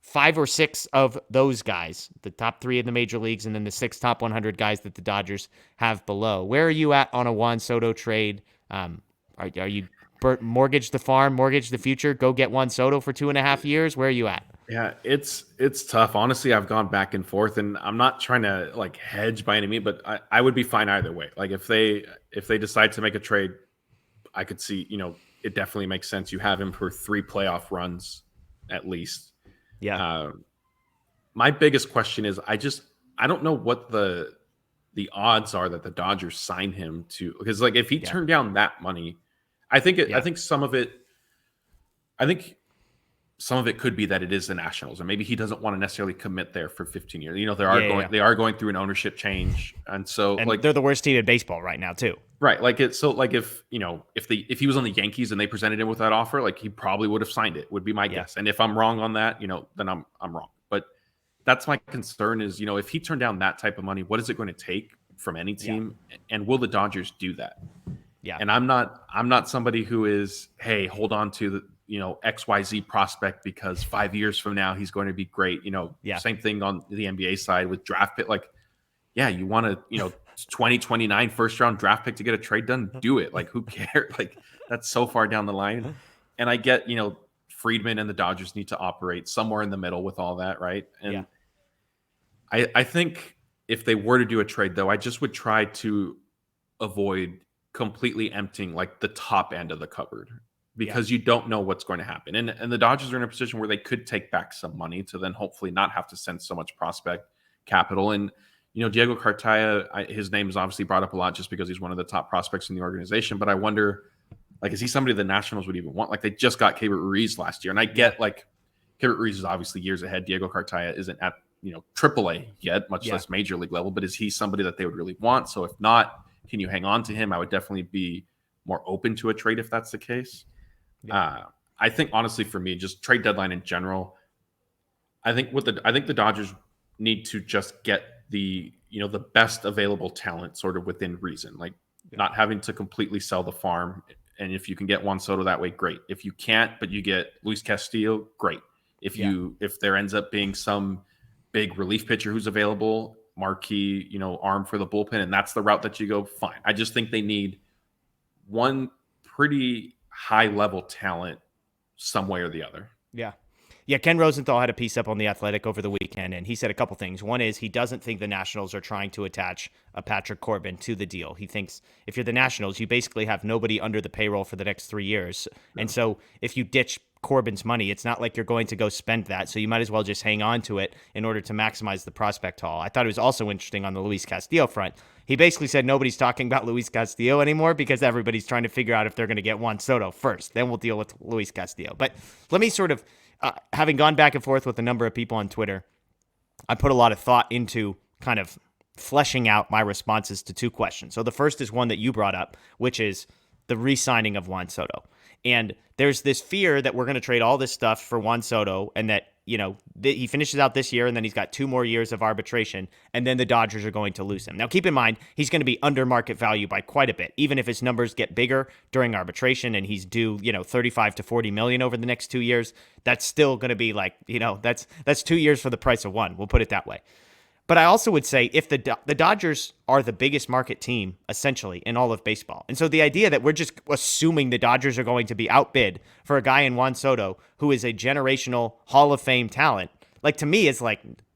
5 or 6 of those guys, the top 3 in the major leagues, and then the 6 top 100 guys that the Dodgers have below. Where are you at on a Juan Soto trade? Are you mortgage the farm, mortgage the future, go get Juan Soto for 2.5 years? Where are you at? Yeah, it's tough. Honestly, I've gone back and forth, and I'm not trying to like hedge by any means, but I would be fine either way. Like if they decide to make a trade, I could see, it definitely makes sense. You have him for 3 playoff runs at least. Yeah. My biggest question is I don't know what the odds are that the Dodgers sign him to, because like if he turned down that money, I think some of it could be that it is the Nationals, and maybe he doesn't want to necessarily commit there for 15 years. They are going through an ownership change, and so like they're the worst team in baseball right now too. Right, like if he was on the Yankees and they presented him with that offer, like he probably would have signed it. Would be my guess. And if I'm wrong on that, then I'm wrong. But that's my concern is, if he turned down that type of money, what is it going to take from any team, and will the Dodgers do that? Yeah. And I'm not somebody who is, hey, hold on to the XYZ prospect because 5 years from now he's going to be great. Same thing on the NBA side with draft pick. Like, yeah, you want to 2029 first round draft pick to get a trade done, do it. Like, who cares? Like, that's so far down the line. And I get, Friedman and the Dodgers need to operate somewhere in the middle with all that, right? And I think if they were to do a trade, though, I just would try to avoid completely emptying like the top end of the cupboard, because you don't know what's going to happen. And the Dodgers are in a position where they could take back some money to then hopefully not have to send so much prospect capital. And, Diego Cartaya, his name is obviously brought up a lot just because he's one of the top prospects in the organization. But I wonder, is he somebody the Nationals would even want? They just got Keibert Ruiz last year. And I get, Keibert Ruiz is obviously years ahead. Diego Cartaya isn't at, AAA yet, much less major league level. But is he somebody that they would really want? So if not, can you hang on to him? I would definitely be more open to a trade if that's the case. Yeah. I think, honestly, for me, just trade deadline in general, I think the Dodgers need to just get the best available talent sort of within reason, not having to completely sell the farm. And if you can get Juan Soto that way, great. If you can't, but you get Luis Castillo, great. If there ends up being some big relief pitcher who's available, marquee, arm for the bullpen, and that's the route that you go, fine. I just think they need one pretty high level talent some way or the other. Yeah. Yeah, Ken Rosenthal had a piece up on The Athletic over the weekend, and he said a couple things. One is he doesn't think the Nationals are trying to attach a Patrick Corbin to the deal. He thinks if you're the Nationals, you basically have nobody under the payroll for the next 3 years. Yeah. And so if you ditch Corbin's money, it's not like you're going to go spend that. So you might as well just hang on to it in order to maximize the prospect haul. I thought it was also interesting on the Luis Castillo front. He basically said nobody's talking about Luis Castillo anymore because everybody's trying to figure out if they're going to get Juan Soto first. Then we'll deal with Luis Castillo. But let me sort of, having gone back and forth with a number of people on Twitter, I put a lot of thought into kind of fleshing out my responses to two questions. So the first is one that you brought up, which is the re-signing of Juan Soto. And there's this fear that we're going to trade all this stuff for Juan Soto and that, he finishes out this year and then he's got 2 more years of arbitration and then the Dodgers are going to lose him. Now, keep in mind, he's going to be under market value by quite a bit. Even if his numbers get bigger during arbitration and he's due, 35 to 40 million over the next 2 years, that's still going to be that's 2 years for the price of one. We'll put it that way. But I also would say if the Dodgers are the biggest market team, essentially, in all of baseball. And so the idea that we're just assuming the Dodgers are going to be outbid for a guy in Juan Soto who is a generational Hall of Fame talent, to me, is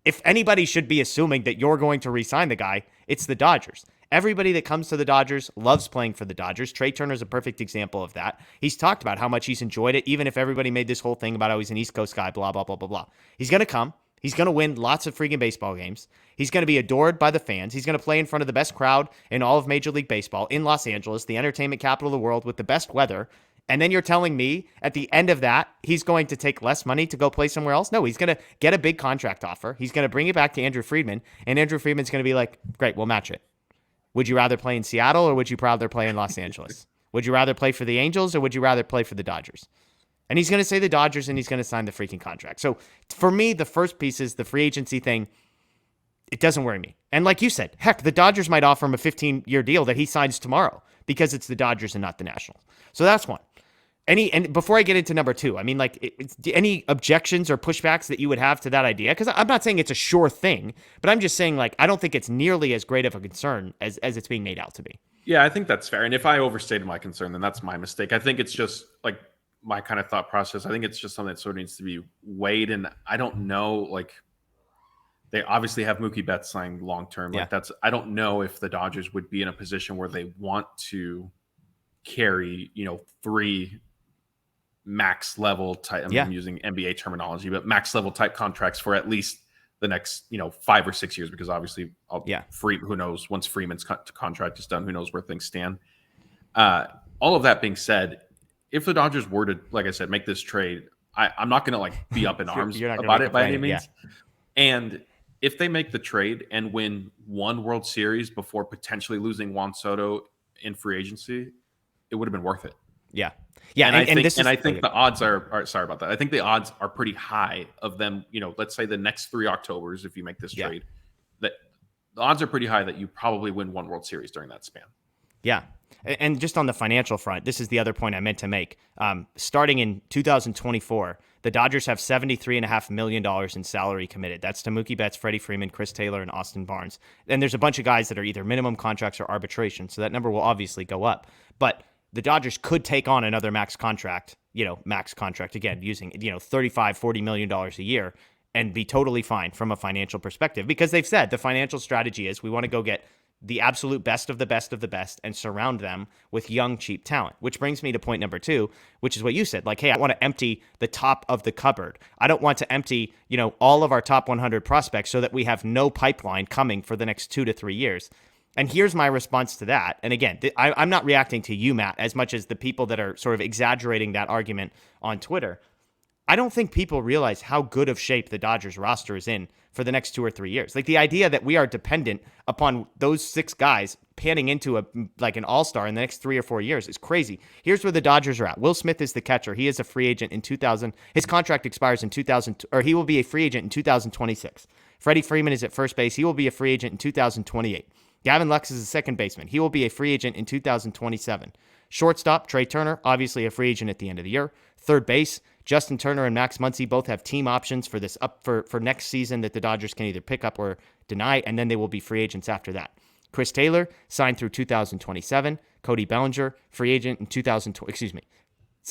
if anybody should be assuming that you're going to re-sign the guy, it's the Dodgers. Everybody that comes to the Dodgers loves playing for the Dodgers. Trey Turner's a perfect example of that. He's talked about how much he's enjoyed it, even if everybody made this whole thing about how he's an East Coast guy, blah, blah, blah, blah, blah. He's going to come. He's going to win lots of freaking baseball games. He's going to be adored by the fans. He's going to play in front of the best crowd in all of Major League Baseball in Los Angeles, the entertainment capital of the world with the best weather. And then you're telling me at the end of that, he's going to take less money to go play somewhere else? No, he's going to get a big contract offer. He's going to bring it back to Andrew Friedman, and Andrew Friedman's going to be like, great, we'll match it. Would you rather play in Seattle or would you rather play in Los Angeles? Would you rather play for the Angels or would you rather play for the Dodgers? And he's going to say the Dodgers, and he's going to sign the freaking contract. So for me, the first piece is the free agency thing. It doesn't worry me. And like you said, heck, the Dodgers might offer him a 15-year deal that he signs tomorrow because it's the Dodgers and not the Nationals. So that's one. And before I get into number two, any objections or pushbacks that you would have to that idea? Because I'm not saying it's a sure thing, but I'm just saying I don't think it's nearly as great of a concern as it's being made out to be. Yeah, I think that's fair. And if I overstated my concern, then that's my mistake. I think it's just my kind of thought process. I think it's just something that sort of needs to be weighed. And I don't know, they obviously have Mookie Betts signed long-term. Yeah. I don't know if the Dodgers would be in a position where they want to carry, 3 max level type, I'm using NBA terminology, but max level type contracts for at least the next, 5 or 6 years, because obviously who knows, once Freeman's contract is done, who knows where things stand. All of that being said, if the Dodgers were to, like I said, make this trade, I'm not going to be up in arms about it by any means. Yeah. And if they make the trade and win 1 World Series before potentially losing Juan Soto in free agency, it would have been worth it. Yeah. Yeah. And I think the odds are sorry about that. I think the odds are pretty high of them, let's say the next 3 Octobers, if you make this trade, that the odds are pretty high that you probably win 1 World Series during that span. Yeah. And just on the financial front, this is the other point I meant to make. Starting in 2024, the Dodgers have $73.5 million in salary committed. That's to Mookie Betts, Freddie Freeman, Chris Taylor, and Austin Barnes. And there's a bunch of guys that are either minimum contracts or arbitration, so that number will obviously go up. But the Dodgers could take on another max contract again, using, $35, $40 million a year and be totally fine from a financial perspective, because they've said the financial strategy is we want to go get the absolute best of the best of the best and surround them with young, cheap talent, which brings me to point number 2, which is what you said. Like, hey, I want to empty the top of the cupboard. I don't want to empty, all of our top 100 prospects so that we have no pipeline coming for the next 2 to 3 years. And here's my response to that. And again, I'm not reacting to you, Matt, as much as the people that are sort of exaggerating that argument on Twitter. I don't think people realize how good of shape the Dodgers roster is in for the next 2 or 3 years. Like, the idea that we are dependent upon those 6 guys panning into an all-star in the next 3 or 4 years is crazy. Here's where the Dodgers are at. Will Smith is the catcher. He is a free agent in 2000. His contract expires in 2000, or he will be a free agent in 2026. Freddie Freeman is at first base. He will be a free agent in 2028. Gavin Lux is a second baseman. He will be a free agent in 2027. Shortstop, Trey Turner, obviously a free agent at the end of the year. Third base, Justin Turner and Max Muncy both have team options for this for next season that the Dodgers can either pick up or deny, and then they will be free agents after that. Chris Taylor signed through 2027. Cody Bellinger, free agent in 2020. Excuse me,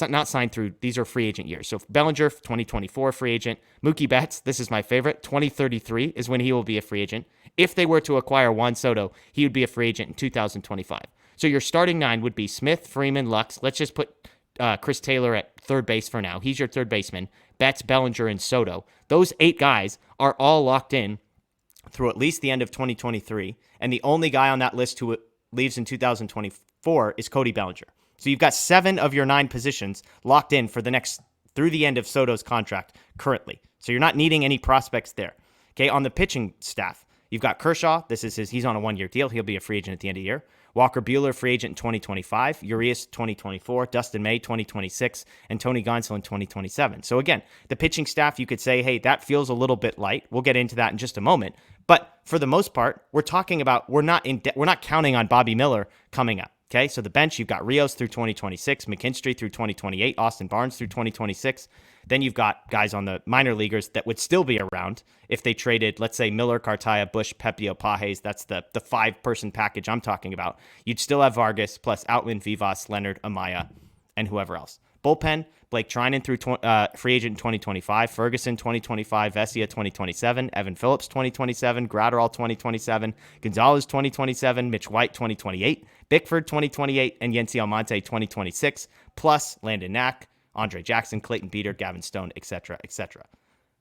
not signed through. These are free agent years. So Bellinger, 2024 free agent. Mookie Betts, this is my favorite. 2033 is when he will be a free agent. If they were to acquire Juan Soto, he would be a free agent in 2025. So your starting 9 would be Smith, Freeman, Lux. Let's just put Chris Taylor at third base for now. He's your third baseman. Betts, Bellinger, and Soto. Those 8 guys are all locked in through at least the end of 2023. And the only guy on that list who leaves in 2024 is Cody Bellinger. So you've got 7 of your 9 positions locked in for through the end of Soto's contract currently. So you're not needing any prospects there. Okay, on the pitching staff, you've got Kershaw. He's on a 1-year deal. He'll be a free agent at the end of the year. Walker Buehler, free agent in 2025. Urias, 2024. Dustin May, 2026. And Tony Gonsolin, 2027. So again, the pitching staff, you could say, hey, that feels a little bit light. We'll get into that in just a moment. But for the most part, we're talking about we're not counting on Bobby Miller coming up. Okay, so the bench, you've got Rios through 2026, McKinstry through 2028, Austin Barnes through 2026. Then you've got guys on the minor leaguers that would still be around if they traded, let's say, Miller, Cartaya, Bush, Pepio, Pajes. That's the 5-person package I'm talking about. You'd still have Vargas plus Outman, Vivas, Leonard, Amaya, and whoever else. Bullpen, Blake Treinen through free agent in 2025, Ferguson 2025, Vesia 2027, Evan Phillips 2027, Gratterall 2027, Gonzalez 2027, Mitch White 2028, Bickford 2028, and Yency Almonte 2026, plus Landon Knack, Andre Jackson, Clayton Beater, Gavin Stone, etc., etc.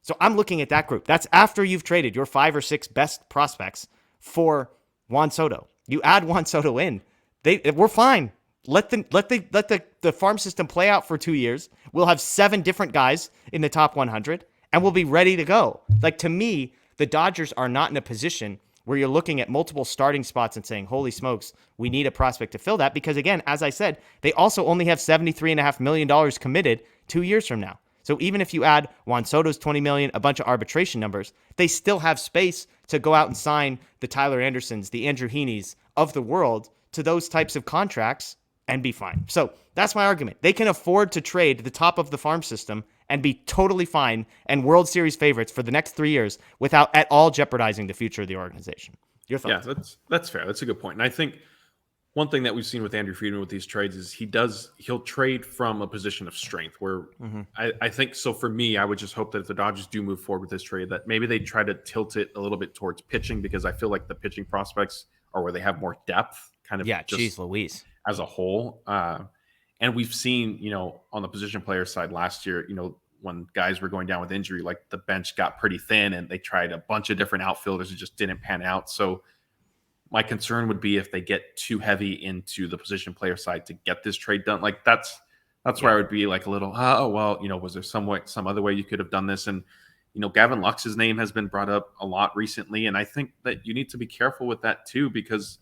So I'm looking at that group. That's after you've traded your 5 or 6 best prospects for Juan Soto. You add Juan Soto in, we're fine. Let the farm system play out for 2 years. We'll have 7 different guys in the top 100, and we'll be ready to go. Like, to me, the Dodgers are not in a position where you're looking at multiple starting spots and saying, holy smokes, we need a prospect to fill that. Because again, as I said, they also only have $73.5 million committed 2 years from now. So even if you add Juan Soto's $20 million, a bunch of arbitration numbers, they still have space to go out and sign the Tyler Andersons, the Andrew Heaney's of the world to those types of contracts and be fine. So that's my argument. They can afford to trade the top of the farm system and be totally fine and World Series favorites for the next 3 years without at all jeopardizing the future of the organization. Your thoughts? Yeah, that's fair. That's a good point. And I think one thing that we've seen with Andrew Friedman with these trades is he'll trade from a position of strength where I think, so for me, I would just hope that if the Dodgers do move forward with this trade, that maybe they try to tilt it a little bit towards pitching, because I feel like the pitching prospects are where they have more depth kind of. Yeah, geez Louise. As a whole. And we've seen, on the position player side last year, when guys were going down with injury, like the bench got pretty thin and they tried a bunch of different outfielders and just didn't pan out. So my concern would be if they get too heavy into the position player side to get this trade done. Like that's where I would be like a little, was there some other way you could have done this? And, Gavin Lux's name has been brought up a lot recently. And I think that you need to be careful with that too, because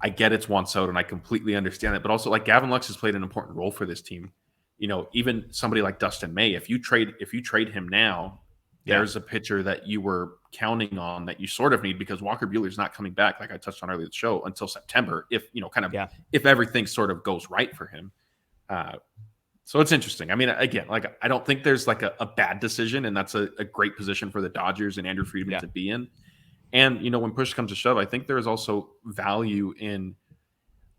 I get it's Juan Soto and I completely understand it, but also like Gavin Lux has played an important role for this team. Even somebody like Dustin May, if you trade him now, there's a pitcher that you were counting on that you sort of need, because Walker Buehler's not coming back, like I touched on earlier in the show, until September, if if everything sort of goes right for him. So it's interesting. I mean, again, like I don't think there's like a bad decision, and that's a great position for the Dodgers and Andrew Friedman to be in. And, when push comes to shove, I think there is also value in,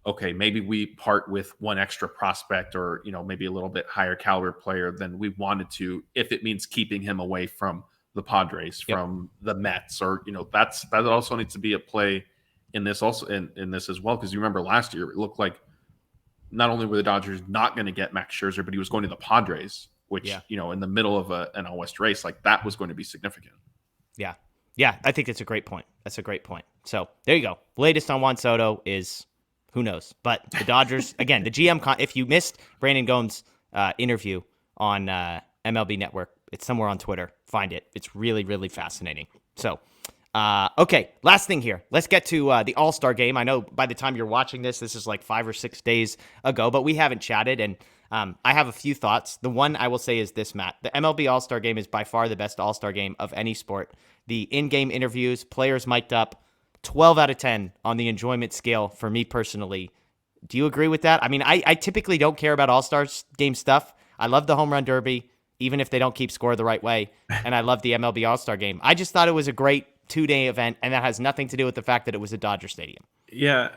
okay, maybe we part with one extra prospect or, maybe a little bit higher caliber player than we wanted to, if it means keeping him away from the Padres, from the Mets, or, that also needs to be at play in this also in this as well, because you remember last year it looked like not only were the Dodgers not going to get Max Scherzer, but he was going to the Padres, which in the middle of an All West race, like that was going to be significant. Yeah. Yeah, I think that's a great point. That's a great point. So there you go. Latest on Juan Soto is who knows. But the Dodgers, again, the GM, if you missed Brandon Gomes' interview on MLB Network, it's somewhere on Twitter. Find it. It's really, really fascinating. So, okay, last thing here. Let's get to the AllStar Game. I know by the time you're watching this is like 5 or 6 days ago, but we haven't chatted, and I have a few thoughts. The one I will say is this, Matt. The MLB All-Star Game is by far the best All-Star Game of any sport. The in-game interviews, players mic'd up, 12 out of 10 on the enjoyment scale for me personally. Do you agree with that? I mean, I typically don't care about All-Star Game stuff. I love the Home Run Derby, even if they don't keep score the right way, and I love the MLB All-Star Game. I just thought it was a great 2-day event, and that has nothing to do with the fact that it was at Dodger Stadium. Yeah,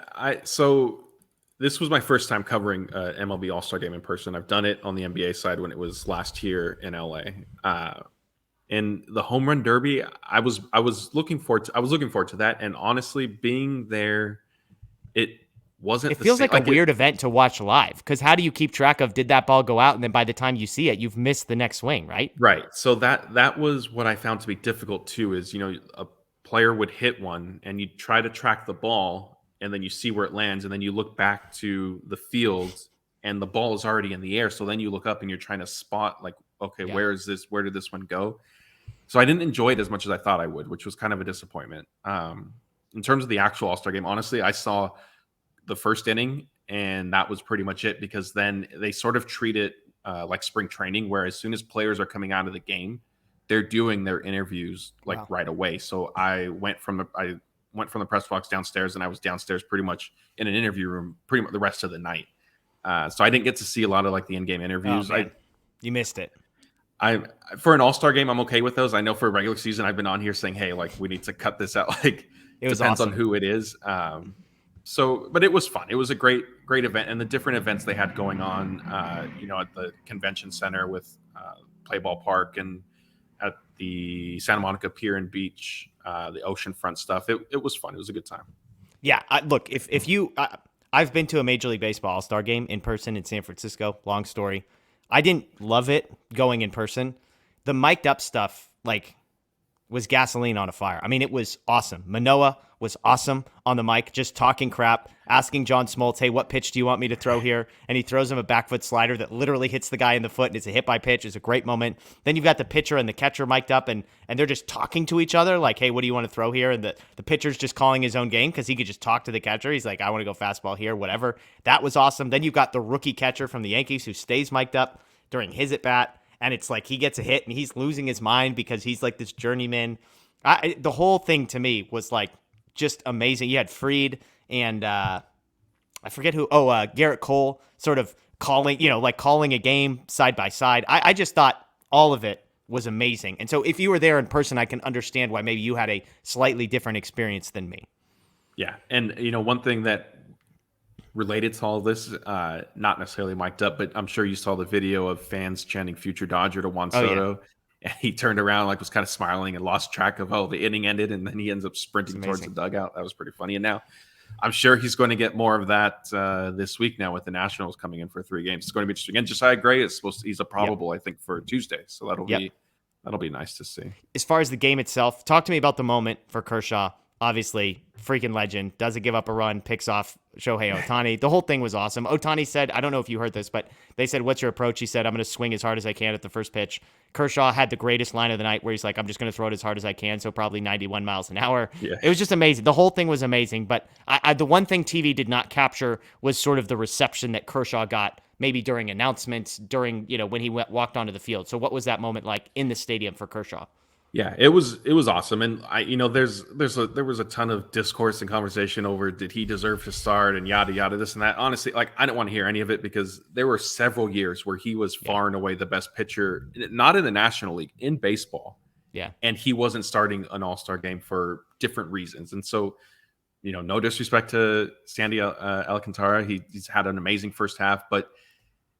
so this was my first time covering MLB All-Star Game in person. I've done it on the NBA side when it was last year in LA. And the Home Run Derby, I was looking forward to that. And honestly, being there, it wasn't. It feels like a weird event to watch live, because how do you keep track of did that ball go out, and then by the time you see it, you've missed the next swing, right? Right. So that was what I found to be difficult too. Is a player would hit one, and you try to track the ball, and then you see where it lands, and then you look back to the field, and the ball is already in the air. So then you look up, and you're trying to spot like, okay, where is this? Where did this one go? So I didn't enjoy it as much as I thought I would, which was kind of a disappointment. In terms of the actual All-Star Game, honestly, I saw the first inning, and that was pretty much it, because then they sort of treat it like spring training, where as soon as players are coming out of the game, they're doing their interviews right away. So I went from the press box downstairs, and I was downstairs pretty much in an interview room pretty much the rest of the night. So I didn't get to see a lot of like the in-game interviews. You missed it. For an All-Star Game, I'm okay with those. I know for a regular season, I've been on here saying, hey, like we need to cut this out. Like it depends awesome. on who it is. But it was fun. It was a great event, and the different events they had going on, at the convention center with Play Ball Park, and at the Santa Monica Pier and Beach, the oceanfront stuff. It was fun. It was a good time. Yeah. Look, if you, I've been to a Major League Baseball All-Star Game in person in San Francisco. Long story. I didn't love it going in person. The mic'd up stuff, was gasoline on a fire. I mean, it was awesome. Manoah was awesome on the mic, just talking crap, asking John Smoltz, hey, what pitch do you want me to throw here? And he throws him a back foot slider that literally hits the guy in the foot, and it's a hit by pitch. It's a great moment. Then you've got the pitcher and the catcher mic'd up, and they're just talking to each other, like, hey, what do you want to throw here? And the pitcher's just calling his own game because he could just talk to the catcher. He's like, I want to go fastball here, whatever. That was awesome. Then you've got the rookie catcher from the Yankees who stays mic'd up during his at-bat, and it's like he gets a hit, and he's losing his mind because he's like this journeyman. The whole thing to me was just amazing. You had Fried and I forget who. Garrett Cole sort of calling a game side by side. I just thought all of it was amazing. And so if you were there in person, I can understand why maybe you had a slightly different experience than me. Yeah, and one thing that related to all this, not necessarily mic'd up, but I'm sure you saw the video of fans chanting "Future Dodger" to Juan Soto. Yeah. And he turned around, was kind of smiling and lost track of the inning ended, and then he ends up sprinting towards the dugout. That was pretty funny. And now I'm sure he's going to get more of that this week now with the Nationals coming in for 3 games. It's going to be interesting. And Josiah Gray is he's a probable, I think, for Tuesday. So that'll be nice to see. As far as the game itself, talk to me about the moment for Kershaw. Obviously, freaking legend. Doesn't give up a run, picks off Shohei Ohtani. The whole thing was awesome. Ohtani said, I don't know if you heard this, but they said, what's your approach? He said, I'm going to swing as hard as I can at the first pitch. Kershaw had the greatest line of the night where he's like, I'm just going to throw it as hard as I can, so probably 91 miles an hour. Yeah. It was just amazing. The whole thing was amazing, but the one thing TV did not capture was sort of the reception that Kershaw got maybe during announcements, during when he walked onto the field. So what was that moment like in the stadium for Kershaw? Yeah, it was awesome, and there was a ton of discourse and conversation over did he deserve to start and yada yada this and that. Honestly, I didn't want to hear any of it because there were several years where he was far and away the best pitcher, not in the National League, in baseball. Yeah, and he wasn't starting an All-Star game for different reasons, and so no disrespect to Sandy Alcantara, he's had an amazing first half, but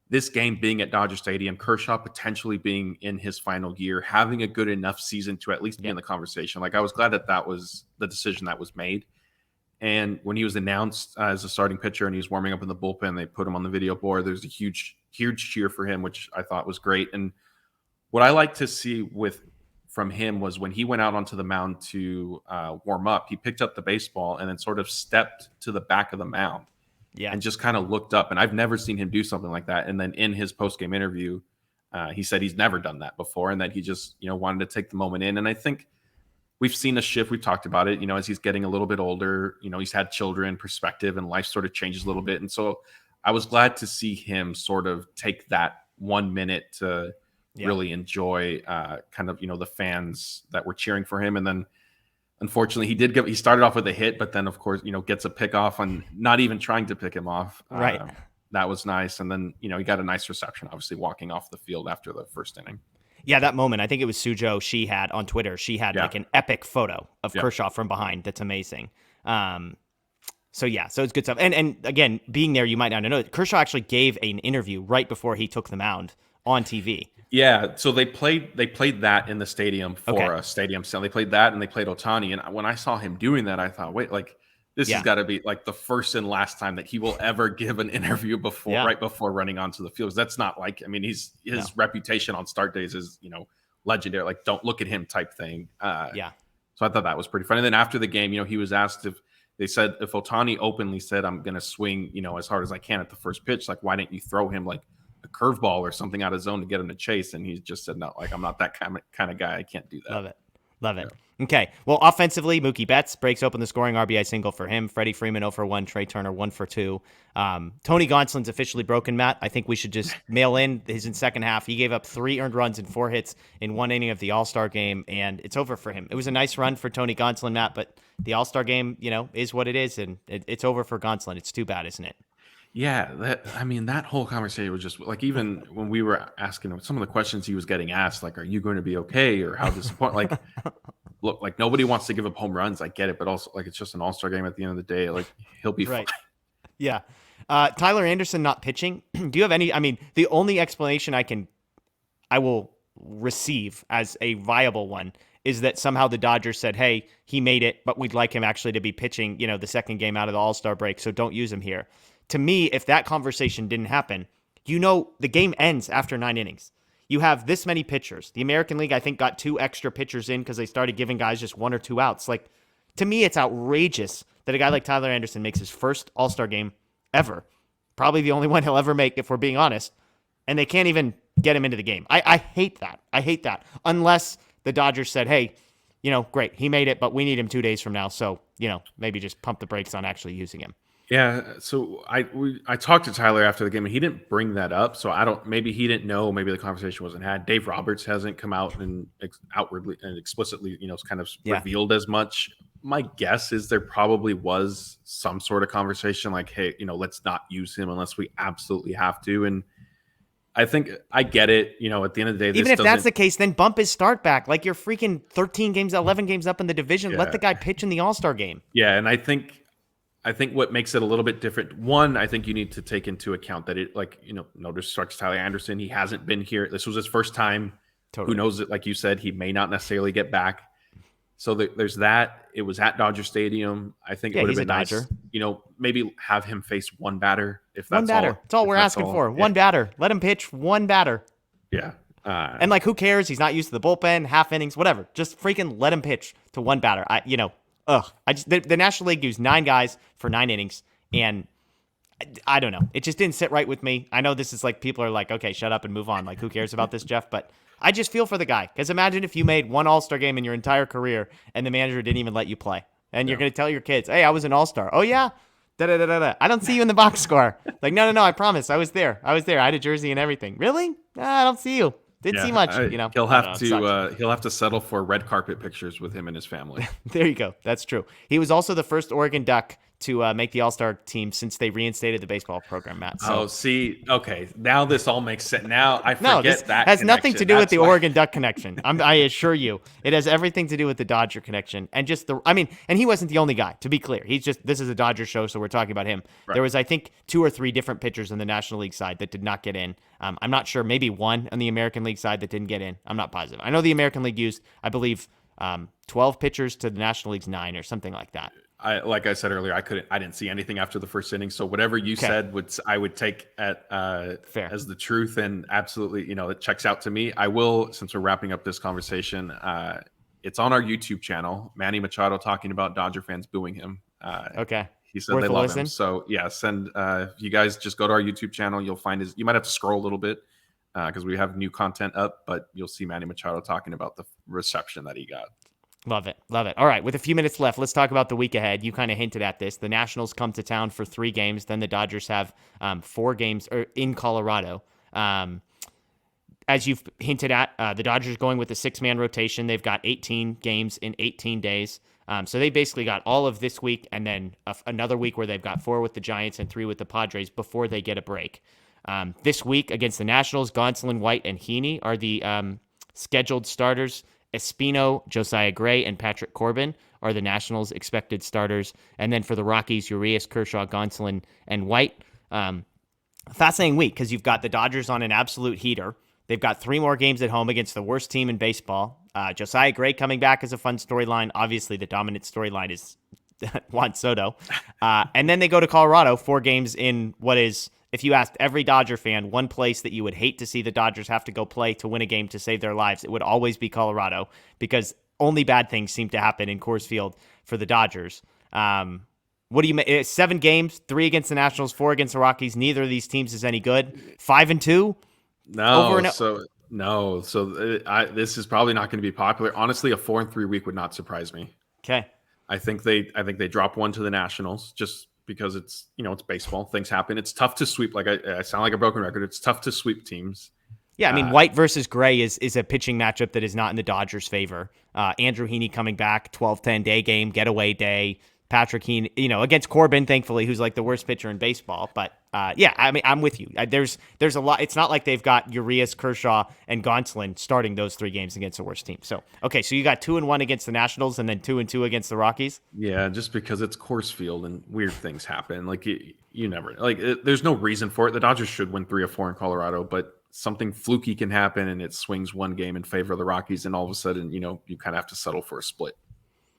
this game being at Dodger Stadium, Kershaw potentially being in his final year, having a good enough season to at least be in the conversation. I was glad that was the decision that was made. And when he was announced as a starting pitcher and he was warming up in the bullpen, they put him on the video board. There's a huge cheer for him, which I thought was great. And what I like to see from him was when he went out onto the mound to warm up, he picked up the baseball and then sort of stepped to the back of the mound and just kind of looked up. And I've never seen him do something like that. And then in his post-game interview, he said he's never done that before and that he just, wanted to take the moment in. And I think we've seen a shift. We've talked about it, as he's getting a little bit older, he's had children, perspective, and life sort of changes a little bit. And so I was glad to see him sort of take that 1 minute to really enjoy kind of, the fans that were cheering for him. And then unfortunately he started off with a hit, but then of course, gets a pick off on not even trying to pick him off. Right. That was nice. And then, he got a nice reception, obviously walking off the field after the first inning. Yeah, that moment, I think it was Sujo, she had on Twitter, she had like an epic photo of Kershaw from behind. That's amazing. So it's good stuff. And again, being there, you might not know, Kershaw actually gave an interview right before he took the mound on TV. Yeah, so they played that in the stadium for a stadium sale. They played that and they played Ohtani. And when I saw him doing that, I thought, wait, like this has got to be like the first and last time that he will ever give an interview right before running onto the field. That's not like, I mean, his reputation on start days is, legendary. Like, don't look at him type thing. So I thought that was pretty funny. And then after the game, he was asked if Ohtani openly said, I'm going to swing, as hard as I can at the first pitch, like, why didn't you throw him like a curveball or something out of zone to get him to chase? And he just said, no, like, I'm not that kind of guy. I can't do that. Love it. Okay. Well, offensively, Mookie Betts breaks open the scoring RBI single for him. Freddie Freeman 0 for 1. Trey Turner 1 for 2. Tony Gonsolin's officially broken, Matt. I think we should just mail in his second half. He gave up 3 earned runs and 4 hits in 1 inning of the All-Star game, and it's over for him. It was a nice run for Tony Gonsolin, Matt, but the All-Star game, is what it is, and it's over for Gonsolin. It's too bad, isn't it? Yeah, that whole conversation was just like, even when we were asking him some of the questions he was getting asked, like, are you going to be okay, or how disappointed? Like, look, like, nobody wants to give up home runs. I get it, but also, like, it's just an All-Star game at the end of the day. Like, he'll be fine. Yeah. Tyler Anderson not pitching. Do you have any? I mean, the only explanation I will receive as a viable one is that somehow the Dodgers said, hey, he made it, but we'd like him actually to be pitching, the second game out of the All-Star break, so don't use him here. To me, if that conversation didn't happen, the game ends after 9 innings. You have this many pitchers. The American League, I think, got 2 extra pitchers in because they started giving guys just 1 or 2 outs. Like, to me, it's outrageous that a guy like Tyler Anderson makes his first All-Star game ever. Probably the only one he'll ever make, if we're being honest. And they can't even get him into the game. I hate that. I hate that. Unless the Dodgers said, hey, great, he made it, but we need him 2 days from now. So, maybe just pump the brakes on actually using him. Yeah, so I talked to Tyler after the game, and he didn't bring that up. So maybe he didn't know. Maybe the conversation wasn't had. Dave Roberts hasn't come out and outwardly and explicitly, kind of revealed as much. My guess is there probably was some sort of conversation like, hey, let's not use him unless we absolutely have to. And I think I get it. At the end of the day, even if that's the case, then bump his start back. Like, you're freaking 11 games up in the division. Yeah. Let the guy pitch in the All-Star game. Yeah, and I think what makes it a little bit different, one, I think you need to take into account that it, like, no disrespect to Tyler Anderson, he hasn't been here. This was his first time. Totally. Who knows it? Like you said, he may not necessarily get back. So there's that. It was at Dodger Stadium. I think it would have been nice, maybe have him face one batter. If that's one batter. all. That's all we're asking for. One batter. Let him pitch one batter. Yeah. And like, who cares? He's not used to the bullpen, half innings, whatever. Just freaking let him pitch to one batter. The National League used 9 guys for 9 innings, and I don't know. It just didn't sit right with me. I know this is like, people are like, okay, shut up and move on. Like, who cares about this, Jeff? But I just feel for the guy, because imagine if you made one All-Star game in your entire career and the manager didn't even let you play, and you're going to tell your kids, hey, I was an All-Star. Oh, yeah? Da-da-da-da-da. I don't see you in the box score. Like, no, I promise. I was there. I had a jersey and everything. Really? I don't see you. Didn't see much, He'll have to settle for red carpet pictures with him and his family. There you go. That's true. He was also the first Oregon Duck to make the All-Star team since they reinstated the baseball program, Matt. So, okay. Now this all makes sense. Now I forget this that has connection. Nothing to do with the Oregon Duck connection. I assure you, it has everything to do with the Dodger connection. And just and he wasn't the only guy, to be clear. This is a Dodger show, so we're talking about him. Right. There was, I think, 2 or 3 different pitchers in the National League side that did not get in. I'm not sure, maybe 1 on the American League side that didn't get in. I'm not positive. I know the American League used, I believe, 12 pitchers to the National League's 9 or something like that. like I said earlier, I didn't see anything after the first inning. So whatever you said I would take at Fair. as the truth, and absolutely, it checks out to me. I will, since we're wrapping up this conversation, it's on our YouTube channel. Manny Machado talking about Dodger fans booing him. Okay. He said Worth they a love listen? him. So yeah, if you guys just go to our YouTube channel, you'll find you might have to scroll a little bit because we have new content up, but you'll see Manny Machado talking about the reception that he got. Love it. Love it. All right. With a few minutes left, let's talk about the week ahead. You kind of hinted at this. The Nationals come to town for 3 games. Then the Dodgers have 4 games in Colorado. As you've hinted at, the Dodgers going with a 6-man rotation. They've got 18 games in 18 days. So they basically got all of this week and then another week where they've got 4 with the Giants and 3 with the Padres before they get a break. This week against the Nationals, Gonsolin, White, and Heaney are the scheduled starters. Espino, Josiah Gray, and Patrick Corbin are the Nationals' expected starters. And then for the Rockies, Urias, Kershaw, Gonsolin, and White. Fascinating week because you've got the Dodgers on an absolute heater. They've got 3 more games at home against the worst team in baseball. Josiah Gray coming back is a fun storyline. Obviously, the dominant storyline is Juan Soto. And then they go to Colorado, 4 games in what is, if you asked every Dodger fan, one place that you would hate to see the Dodgers have to go play to win a game to save their lives, it would always be Colorado because only bad things seem to happen in Coors Field for the Dodgers. What do you 7 games, 3 against the Nationals, 4 against the Rockies. Neither of these teams is any good. 5-2. No. So this is probably not going to be popular. Honestly, a 4-3 week would not surprise me. Okay. I think they drop one to the Nationals just because it's baseball. Things happen. It's tough to sweep. Like I sound like a broken record. It's tough to sweep teams. Yeah, I mean, White versus Gray is a pitching matchup that is not in the Dodgers' favor. Andrew Heaney coming back, 12-10 day game, getaway day. Patrick Heaney, against Corbin, thankfully, who's like the worst pitcher in baseball. But yeah, I mean, I'm with you. There's a lot. It's not like they've got Urias, Kershaw, and Gonsolin starting those 3 games against the worst team. So, okay, so you got 2-1 against the Nationals and then 2-2 against the Rockies. Yeah, just because it's Coors Field and weird things happen. Like you never there's no reason for it. The Dodgers should win 3 or 4 in Colorado, but something fluky can happen and it swings one game in favor of the Rockies, and all of a sudden, you kind of have to settle for a split.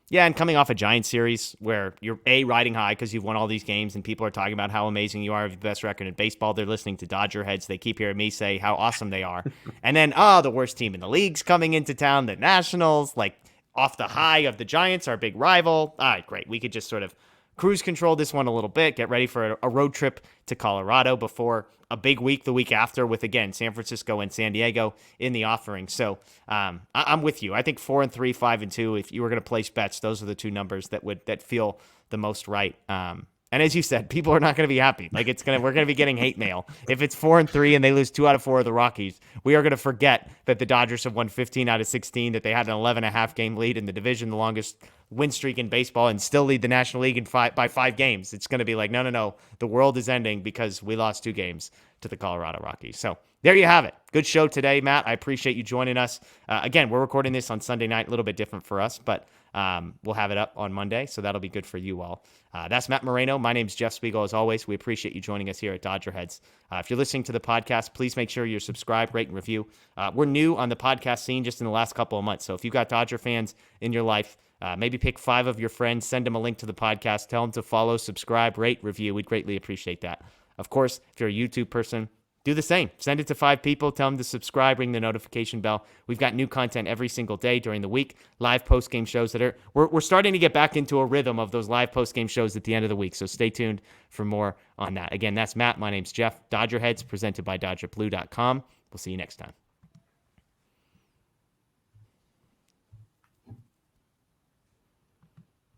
Yeah, and coming off a Giants series where you're riding high because you've won all these games and people are talking about how amazing you are, have the best record in baseball. They're listening to DodgerHeads. They keep hearing me say how awesome they are. And then, the worst team in the league's coming into town, the Nationals, like off the high of the Giants, our big rival. All right, great. We could just sort of cruise control this one a little bit, get ready for a road trip to Colorado before a big week the week after with, again, San Francisco and San Diego in the offering. So I'm with you. I think 4-3, 5-2, if you were going to place bets, those are the 2 numbers that feel the most right. And as you said, people are not going to be happy. Like we're going to be getting hate mail. If it's 4-3 and they lose 2 out of 4 of the Rockies, we are going to forget that the Dodgers have won 15 out of 16, that they had an 11.5 game lead in the division, the longest win streak in baseball, and still lead the National League by 5 games. It's going to be like, no, the world is ending because we lost 2 games to the Colorado Rockies. So there you have it. Good show today, Matt. I appreciate you joining us. Again, we're recording this on Sunday night, a little bit different for us, but we'll have it up on Monday, so that'll be good for you all. That's Matt Moreno. My name's Jeff Spiegel. As always, we appreciate you joining us here at DodgerHeads. If you're listening to the podcast, please make sure you're subscribed, rate, and review. We're new on the podcast scene just in the last couple of months, so if you've got Dodger fans in your life, maybe pick 5 of your friends, send them a link to the podcast, tell them to follow, subscribe, rate, review. We'd greatly appreciate that. Of course, if you're a YouTube person, do the same. Send it to 5 people. Tell them to subscribe, ring the notification bell. We've got new content every single day during the week. Live post-game shows we're starting to get back into a rhythm of those live post-game shows at the end of the week. So stay tuned for more on that. Again, that's Matt. My name's Jeff. DodgerHeads presented by DodgerBlue.com. We'll see you next time.